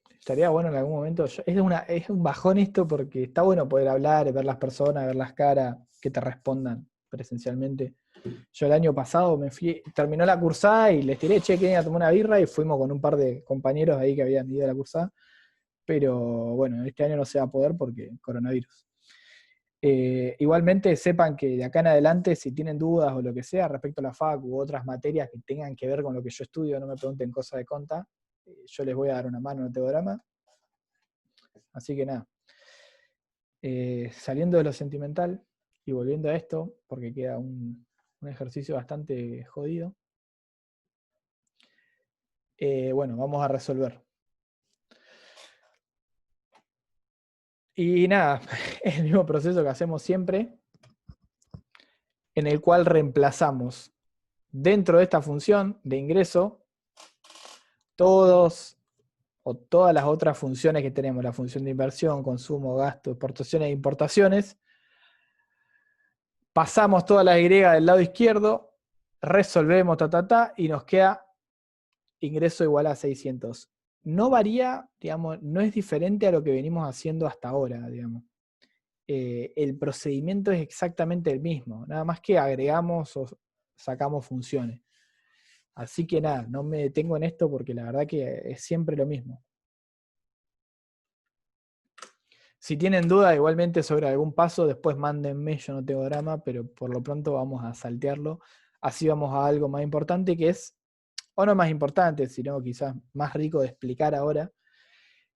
estaría bueno en algún momento. Es un bajón esto porque está bueno poder hablar, ver las personas, ver las caras, que te respondan presencialmente. Yo el año pasado terminó la cursada y les tiré, che, que vengan a tomar una birra y fuimos con un par de compañeros ahí que habían ido a la cursada. Pero bueno, este año no se va a poder porque coronavirus. Igualmente sepan que de acá en adelante, si tienen dudas o lo que sea respecto a la FAC u otras materias que tengan que ver con lo que yo estudio, no me pregunten cosas de conta, yo les voy a dar una mano, no tengo drama. Así que nada. Saliendo de lo sentimental, Y volviendo a esto, porque queda un ejercicio bastante jodido. Bueno, vamos a resolver. Y nada, es el mismo proceso que hacemos siempre, en el cual reemplazamos dentro de esta función de ingreso todas las otras funciones que tenemos, la función de inversión, consumo, gasto, exportaciones e importaciones. Pasamos todas las Y del lado izquierdo, resolvemos y nos queda ingreso igual a 600. No varía, digamos, no es diferente a lo que venimos haciendo hasta ahora, digamos. El procedimiento es exactamente el mismo, nada más que agregamos o sacamos funciones. Así que nada, no me detengo en esto porque la verdad que es siempre lo mismo. Si tienen duda igualmente sobre algún paso, después mándenme, yo no tengo drama, pero por lo pronto vamos a saltearlo. Así vamos a algo más importante que es, o no más importante, sino quizás más rico de explicar ahora,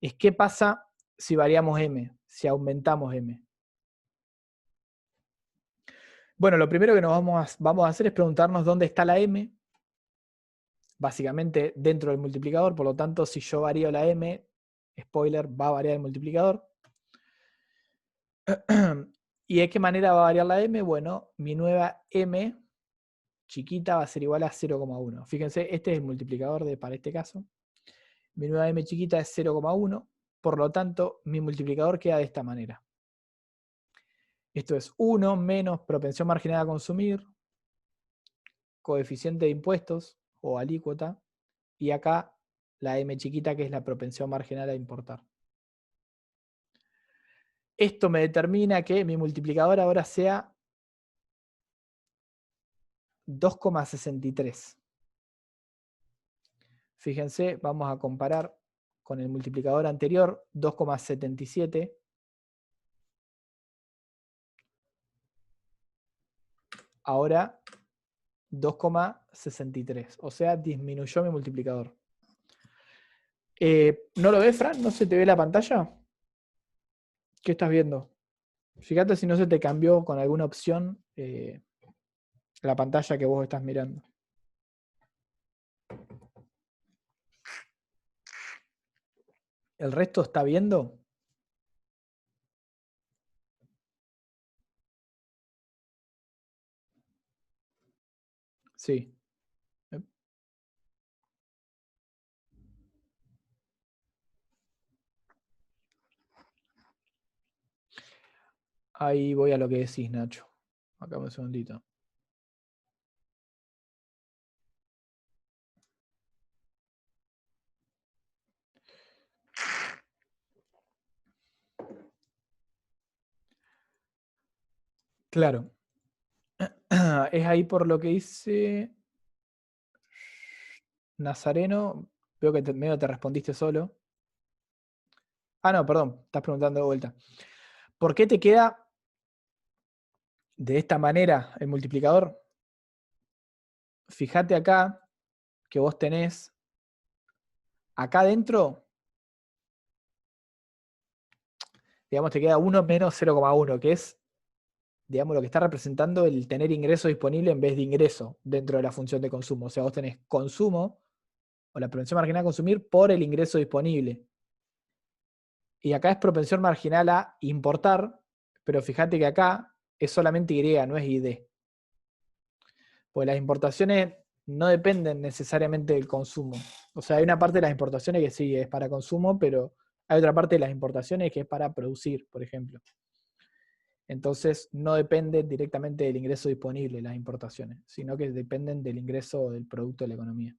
es qué pasa si variamos M, si aumentamos M. Bueno, lo primero que nos vamos a hacer es preguntarnos dónde está la M, básicamente dentro del multiplicador, por lo tanto, si yo varío la M, spoiler, va a variar el multiplicador. ¿Y de qué manera va a variar la M? Bueno, mi nueva M chiquita va a ser igual a 0,1. Fíjense, este es el multiplicador para este caso. Mi nueva M chiquita es 0,1, por lo tanto, mi multiplicador queda de esta manera. Esto es 1 menos propensión marginal a consumir, coeficiente de impuestos o alícuota, y acá la M chiquita que es la propensión marginal a importar. Esto me determina que mi multiplicador ahora sea 2,63. Fíjense, vamos a comparar con el multiplicador anterior, 2,77. Ahora 2,63. O sea, disminuyó mi multiplicador. ¿No lo ves, Fran? ¿No se te ve la pantalla? ¿Qué estás viendo? Fíjate si no se te cambió con alguna opción la pantalla que vos estás mirando. ¿El resto está viendo? Sí. Ahí voy a lo que decís, Nacho. Acá un segundito. Claro. Es ahí por lo que dice Nazareno. Veo que medio te respondiste solo. Ah, no, perdón. Estás preguntando de vuelta. ¿Por qué te queda de esta manera el multiplicador? Fíjate acá que vos tenés acá adentro, digamos, te queda 1 menos 0,1, que es, digamos, lo que está representando el tener ingreso disponible en vez de ingreso dentro de la función de consumo. O sea, vos tenés consumo, o la propensión marginal a consumir, por el ingreso disponible. Y acá es propensión marginal a importar, pero fíjate que acá es solamente Y, no es ID. Pues las importaciones no dependen necesariamente del consumo. O sea, hay una parte de las importaciones que sí es para consumo, pero hay otra parte de las importaciones que es para producir, por ejemplo. Entonces, no dependen directamente del ingreso disponible las importaciones, sino que dependen del ingreso del producto de la economía.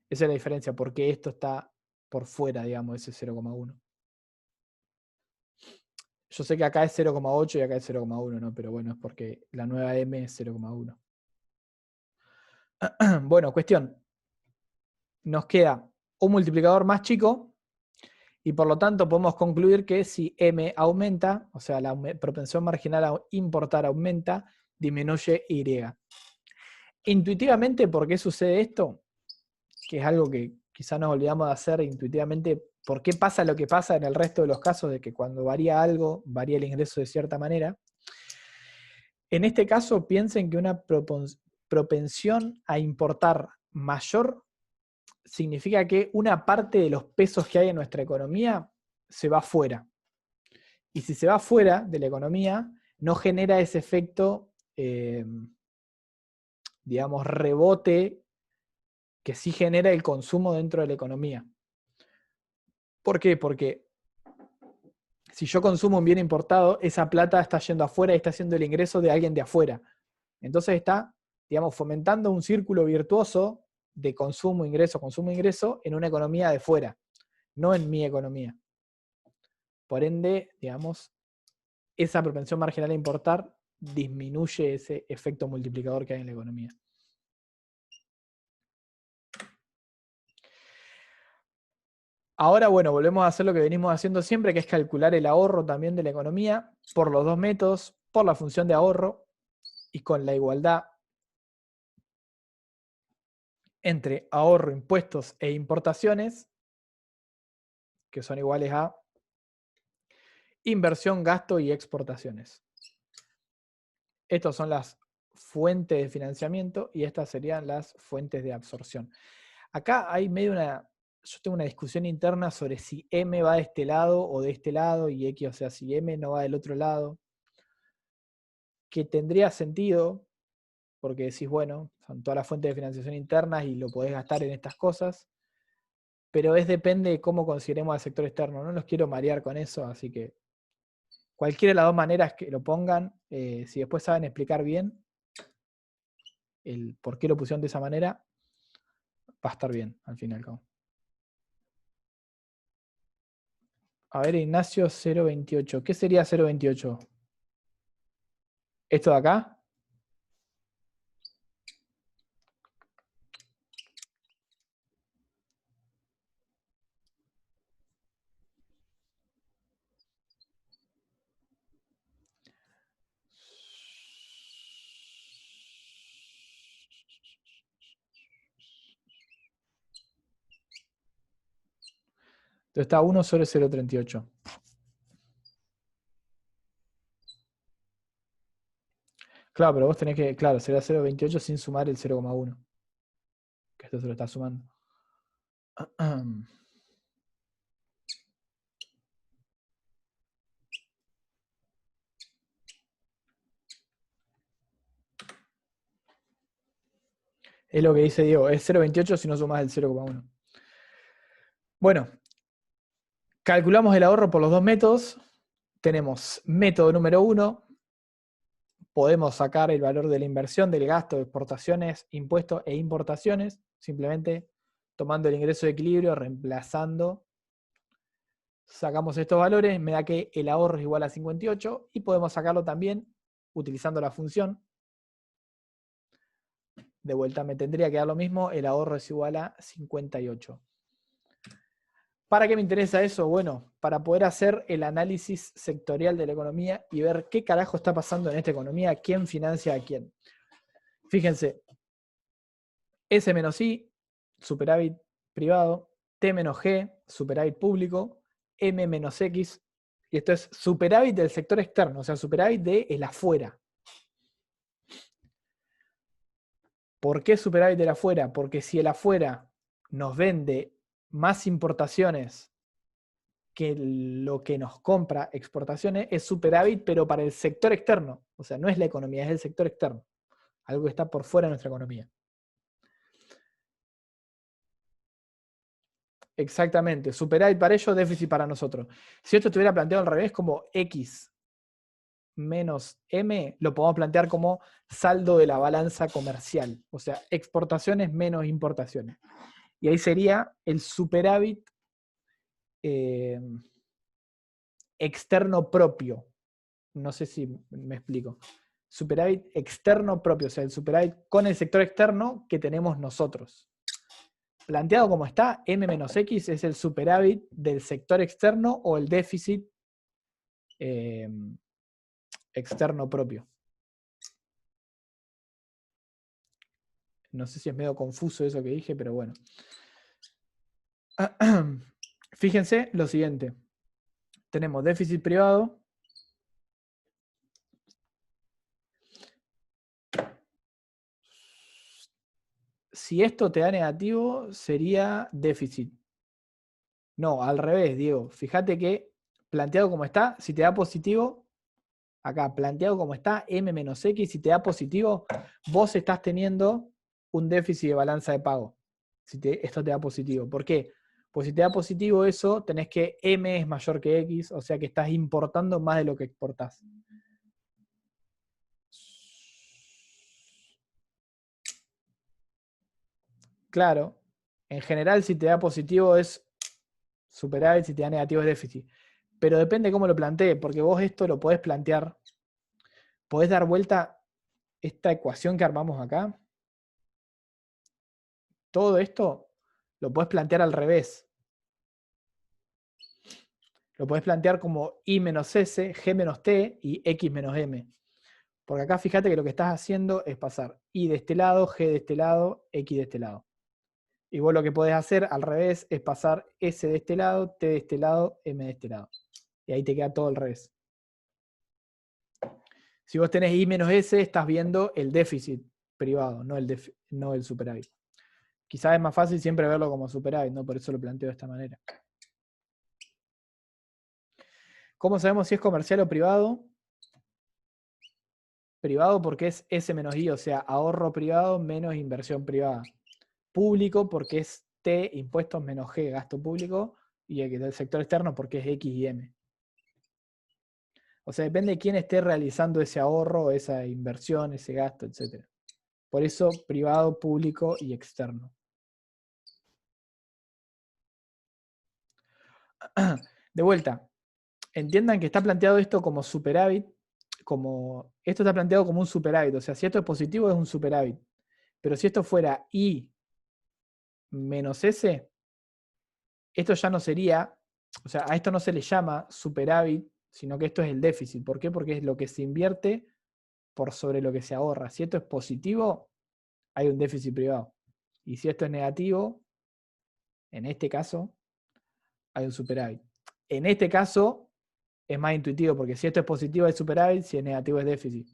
Esa es la diferencia, porque esto está por fuera, digamos, ese 0,1. Yo sé que acá es 0,8 y acá es 0,1, ¿no? Pero bueno, es porque la nueva M es 0,1. Bueno, cuestión. Nos queda un multiplicador más chico y por lo tanto podemos concluir que si M aumenta, o sea, la propensión marginal a importar aumenta, disminuye Y. Intuitivamente, ¿por qué sucede esto? Que es algo que quizá nos olvidamos de hacer intuitivamente ¿Por qué pasa lo que pasa en el resto de los casos de que cuando varía algo, varía el ingreso de cierta manera? En este caso, piensen que una propensión a importar mayor significa que una parte de los pesos que hay en nuestra economía se va fuera. Y si se va fuera de la economía, no genera ese efecto, digamos, rebote que sí genera el consumo dentro de la economía. ¿Por qué? Porque si yo consumo un bien importado, esa plata está yendo afuera y está haciendo el ingreso de alguien de afuera. Entonces está, digamos, fomentando un círculo virtuoso de consumo, ingreso en una economía de fuera, no en mi economía. Por ende, digamos, esa propensión marginal a importar disminuye ese efecto multiplicador que hay en la economía. Ahora, bueno, volvemos a hacer lo que venimos haciendo siempre, que es calcular el ahorro también de la economía por los dos métodos, por la función de ahorro y con la igualdad entre ahorro, impuestos e importaciones, que son iguales a inversión, gasto y exportaciones. Estas son las fuentes de financiamiento y estas serían las fuentes de absorción. Acá hay medio yo tengo una discusión interna sobre si M va de este lado o de este lado y X, o sea, si M no va del otro lado, que tendría sentido, porque decís, bueno, son todas las fuentes de financiación internas y lo podés gastar en estas cosas, pero depende de cómo consideremos al sector externo. No los quiero marear con eso, así que cualquiera de las dos maneras que lo pongan, si después saben explicar bien el por qué lo pusieron de esa manera, va a estar bien, al fin y al cabo. A ver, Ignacio 028. ¿Qué sería 028? ¿Esto de acá? Entonces está 1 sobre 038. Claro, pero vos tenés que, claro, será 0,28 sin sumar el 0,1. Que esto se lo está sumando. Es lo que dice Diego, es 0,28 si no sumas el 0,1. Bueno, calculamos el ahorro por los dos métodos. Tenemos método número 1. Podemos sacar el valor de la inversión, del gasto, de exportaciones, impuestos e importaciones, simplemente tomando el ingreso de equilibrio, reemplazando. Sacamos estos valores, me da que el ahorro es igual a 58 y podemos sacarlo también utilizando la función. De vuelta me tendría que dar lo mismo, el ahorro es igual a 58. ¿Para qué me interesa eso? Bueno, para poder hacer el análisis sectorial de la economía y ver qué carajo está pasando en esta economía, quién financia a quién. Fíjense, S menos I, superávit privado, T menos G, superávit público, M menos X, y esto es superávit del sector externo, o sea, superávit de el afuera. ¿Por qué superávit del afuera? Porque si el afuera nos vende más importaciones que lo que nos compra exportaciones, es superávit, pero para el sector externo. O sea, no es la economía, es el sector externo. Algo que está por fuera de nuestra economía. Exactamente. Superávit para ellos, déficit para nosotros. Si esto estuviera planteado al revés, como X menos M, lo podemos plantear como saldo de la balanza comercial. O sea, exportaciones menos importaciones. Y ahí sería el superávit externo propio. No sé si me explico. Superávit externo propio, o sea, el superávit con el sector externo que tenemos nosotros. Planteado como está, M menos X es el superávit del sector externo o el déficit externo propio. No sé si es medio confuso eso que dije, pero bueno. Fíjense lo siguiente. Tenemos déficit privado. Si esto te da negativo, sería déficit. No, al revés, Diego. Fíjate que planteado como está, si te da positivo, acá, planteado como está, M menos X, si te da positivo, vos estás teniendo un déficit de balanza de pago. Esto te da positivo. ¿Por qué? Pues si te da positivo eso, tenés que M es mayor que X, o sea que estás importando más de lo que exportás. Claro, en general si te da positivo es superávit, si te da negativo es déficit. Pero depende cómo lo plantees, porque vos esto lo podés plantear, podés dar vuelta esta ecuación que armamos acá. Todo esto lo podés plantear al revés. Lo podés plantear como I menos S, G menos T y X menos M. Porque acá fíjate que lo que estás haciendo es pasar I de este lado, G de este lado, X de este lado. Y vos lo que podés hacer al revés es pasar S de este lado, T de este lado, M de este lado. Y ahí te queda todo al revés. Si vos tenés I menos S, estás viendo el déficit privado, no el superávit. Quizás es más fácil siempre verlo como superávit, ¿no? Por eso lo planteo de esta manera. ¿Cómo sabemos si es comercial o privado? Privado porque es S menos I, o sea, ahorro privado menos inversión privada. Público porque es T, impuestos menos G, gasto público, y el del sector externo porque es X y M. O sea, depende de quién esté realizando ese ahorro, esa inversión, ese gasto, etc. Por eso, privado, público y externo. De vuelta, entiendan que está planteado esto como superávit, esto está planteado como un superávit, o sea, si esto es positivo es un superávit. Pero si esto fuera I menos S, esto ya no sería, o sea, a esto no se le llama superávit, sino que esto es el déficit. ¿Por qué? Porque es lo que se invierte por sobre lo que se ahorra. Si esto es positivo, hay un déficit privado. Y si esto es negativo, en este caso, hay un superávit. En este caso, es más intuitivo, porque si esto es positivo es superávit, si es negativo es déficit.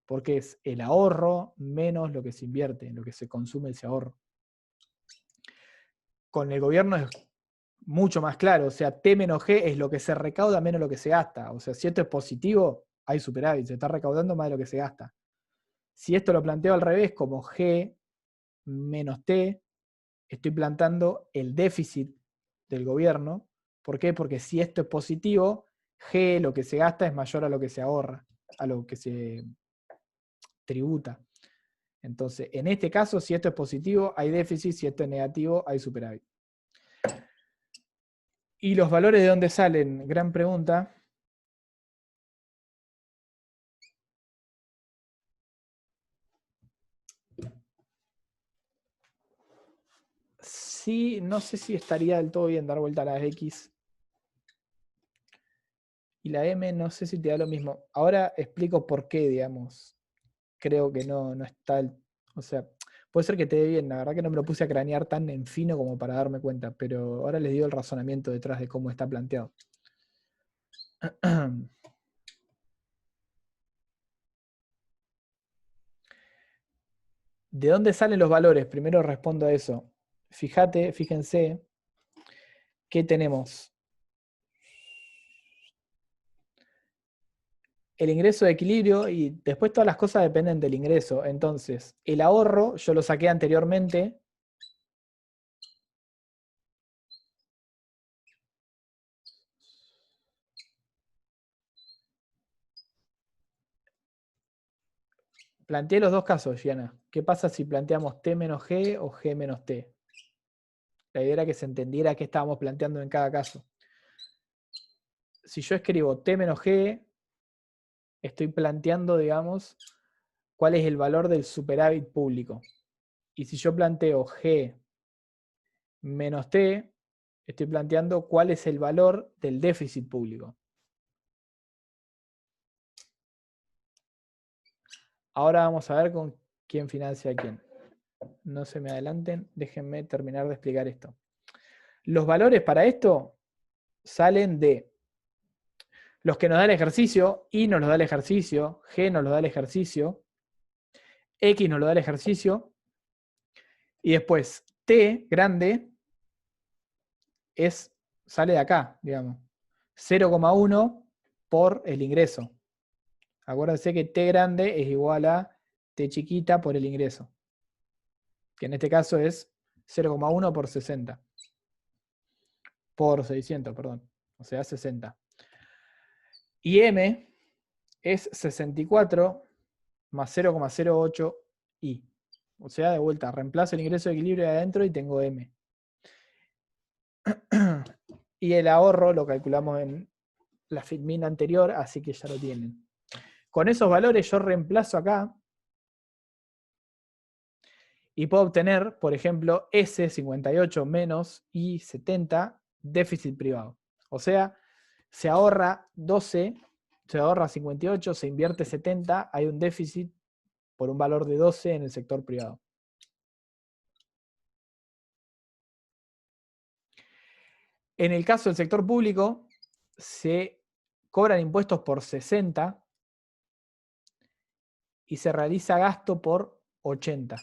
Porque es el ahorro menos lo que se invierte, lo que se consume ese ahorro. Con el gobierno es mucho más claro, o sea, T menos G es lo que se recauda menos lo que se gasta. O sea, si esto es positivo, hay superávit, se está recaudando más de lo que se gasta. Si esto lo planteo al revés, como G menos T, estoy plantando el déficit del gobierno. ¿Por qué? Porque si esto es positivo, G, lo que se gasta, es mayor a lo que se ahorra, a lo que se tributa. Entonces, en este caso, si esto es positivo, hay déficit, si esto es negativo, hay superávit. ¿Y los valores de dónde salen? Gran pregunta. Sí, no sé si estaría del todo bien dar vuelta a la X. Y la M no sé si te da lo mismo. Ahora explico por qué, digamos. Creo que no está o sea, puede ser que te dé bien. La verdad que no me lo puse a cranear tan en fino como para darme cuenta. Pero ahora les digo el razonamiento detrás de cómo está planteado. ¿De dónde salen los valores? Primero respondo a eso. Fíjense que tenemos el ingreso de equilibrio y después todas las cosas dependen del ingreso. Entonces, el ahorro, yo lo saqué anteriormente. Planteé los dos casos, Gianna. ¿Qué pasa si planteamos T menos G o G menos T? La idea era que se entendiera qué estábamos planteando en cada caso. Si yo escribo T menos G, estoy planteando, digamos, cuál es el valor del superávit público. Y si yo planteo G menos T, estoy planteando cuál es el valor del déficit público. Ahora vamos a ver con quién financia a quién. No se me adelanten, déjenme terminar de explicar esto. Los valores para esto salen de los que nos da el ejercicio, Y nos lo da el ejercicio, G nos lo da el ejercicio, X nos lo da el ejercicio, y después T grande sale de acá, digamos. 0,1 por el ingreso. Acuérdense que T grande es igual a T chiquita por el ingreso. Que en este caso es 0,1 por 60. Por 600, perdón. O sea, 60. Y M es 64 más 0,08 I. O sea, de vuelta, reemplazo el ingreso de equilibrio de adentro y tengo M. Y el ahorro lo calculamos en la FITMIN anterior, así que ya lo tienen. Con esos valores yo reemplazo acá y puedo obtener, por ejemplo, S58 menos I70 déficit privado. O sea, se ahorra 12, se ahorra 58, se invierte 70, hay un déficit por un valor de 12 en el sector privado. En el caso del sector público, se cobran impuestos por 60 y se realiza gasto por 80.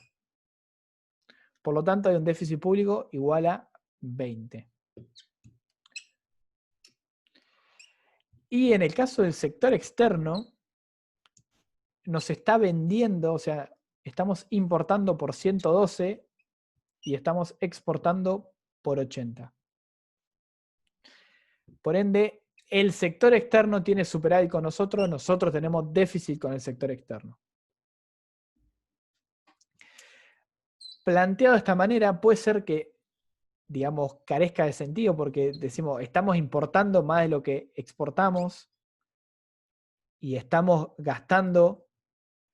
Por lo tanto, hay un déficit público igual a 20. Y en el caso del sector externo, nos está vendiendo, o sea, estamos importando por 112 y estamos exportando por 80. Por ende, el sector externo tiene superávit con nosotros tenemos déficit con el sector externo. Planteado de esta manera, puede ser que, digamos, carezca de sentido porque decimos, estamos importando más de lo que exportamos y estamos gastando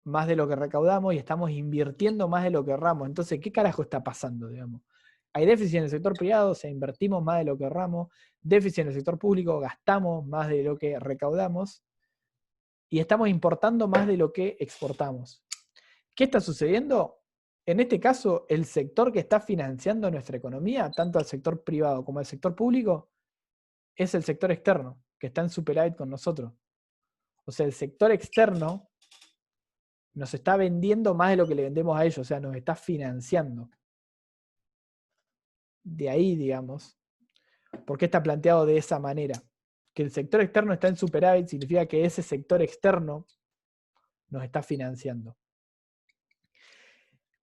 más de lo que recaudamos y estamos invirtiendo más de lo que ahorramos. Entonces, ¿qué carajo está pasando, digamos? Hay déficit en el sector privado, o sea, invertimos más de lo que ahorramos, déficit en el sector público, gastamos más de lo que recaudamos y estamos importando más de lo que exportamos. ¿Qué está sucediendo? En este caso, el sector que está financiando nuestra economía, tanto el sector privado como el sector público, es el sector externo, que está en superávit con nosotros. O sea, el sector externo nos está vendiendo más de lo que le vendemos a ellos, o sea, nos está financiando. De ahí, digamos, ¿por qué está planteado de esa manera? Que el sector externo está en superávit significa que ese sector externo nos está financiando.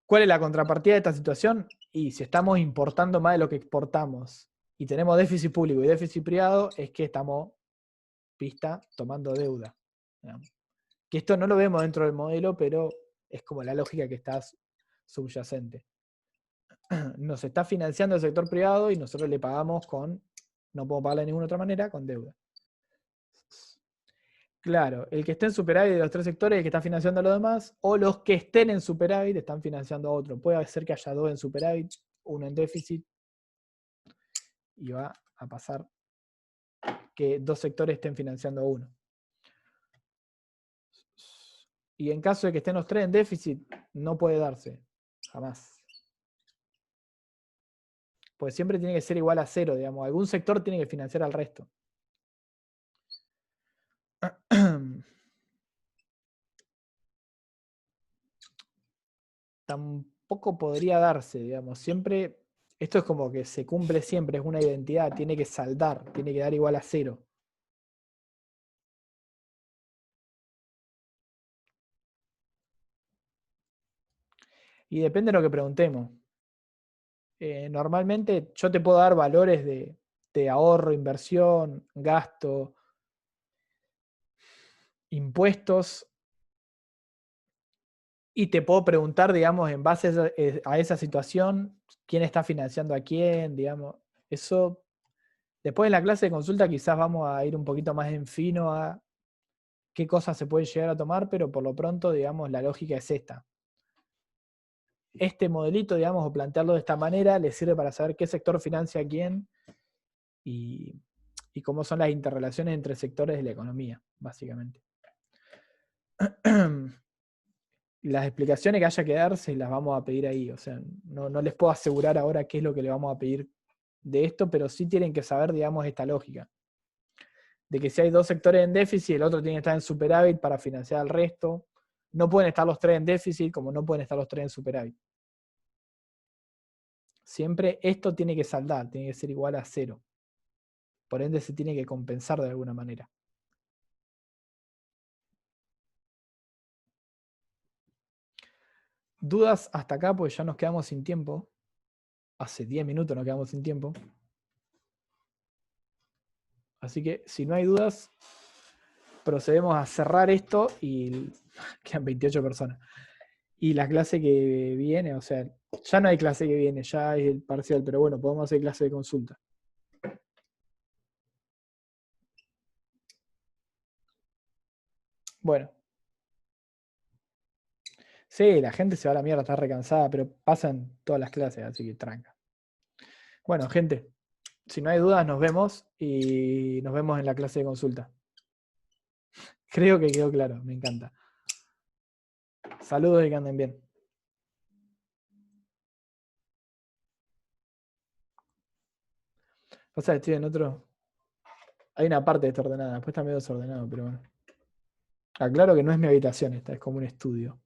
¿Cuál es la contrapartida de esta situación? Y si estamos importando más de lo que exportamos y tenemos déficit público y déficit privado, es que estamos, tomando deuda. Digamos. Que esto no lo vemos dentro del modelo, pero es como la lógica que está subyacente. Nos está financiando el sector privado y nosotros le pagamos no podemos pagarle de ninguna otra manera, con deuda. Claro, el que esté en superávit de los tres sectores es el que está financiando a los demás, o los que estén en superávit están financiando a otro. Puede ser que haya dos en superávit, uno en déficit, y va a pasar que dos sectores estén financiando a uno. Y en caso de que estén los tres en déficit, no puede darse, jamás. Pues siempre tiene que ser igual a cero, digamos. Algún sector tiene que financiar al resto. Tampoco podría darse, digamos. Siempre, esto es como que se cumple siempre, es una identidad, tiene que saldar, tiene que dar igual a cero. Y depende de lo que preguntemos. Normalmente yo te puedo dar valores de ahorro, inversión, gasto, impuestos, y te puedo preguntar, digamos, en base a esa situación, quién está financiando a quién, digamos. Eso, después en la clase de consulta quizás vamos a ir un poquito más en fino a qué cosas se pueden llegar a tomar, pero por lo pronto, digamos, la lógica es esta. Este modelito, digamos, o plantearlo de esta manera, le sirve para saber qué sector financia a quién y cómo son las interrelaciones entre sectores de la economía, básicamente. Las explicaciones que haya que dar se las vamos a pedir ahí, o sea, no les puedo asegurar ahora qué es lo que le vamos a pedir de esto, pero sí tienen que saber, digamos, esta lógica. De que si hay dos sectores en déficit, el otro tiene que estar en superávit para financiar al resto. No pueden estar los tres en déficit, como no pueden estar los tres en superávit. Siempre esto tiene que saldar, tiene que ser igual a 0. Por ende, se tiene que compensar de alguna manera. ¿Dudas hasta acá? Porque ya nos quedamos sin tiempo. Hace 10 minutos nos quedamos sin tiempo. Así que, si no hay dudas, procedemos a cerrar esto y quedan 28 personas. Y la clase que viene, o sea, ya no hay clase que viene, ya es el parcial, pero bueno, podemos hacer clase de consulta. Bueno. Sí, la gente se va a la mierda, está recansada, pero pasan todas las clases, así que tranca. Bueno, gente, si no hay dudas, nos vemos y nos vemos en la clase de consulta. Creo que quedó claro, me encanta. Saludos y que anden bien. O sea, estoy en otro. Hay una parte desordenada, después está medio desordenado, pero bueno. Aclaro que no es mi habitación esta, es como un estudio.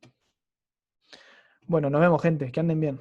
Bueno, nos vemos, gente, que anden bien.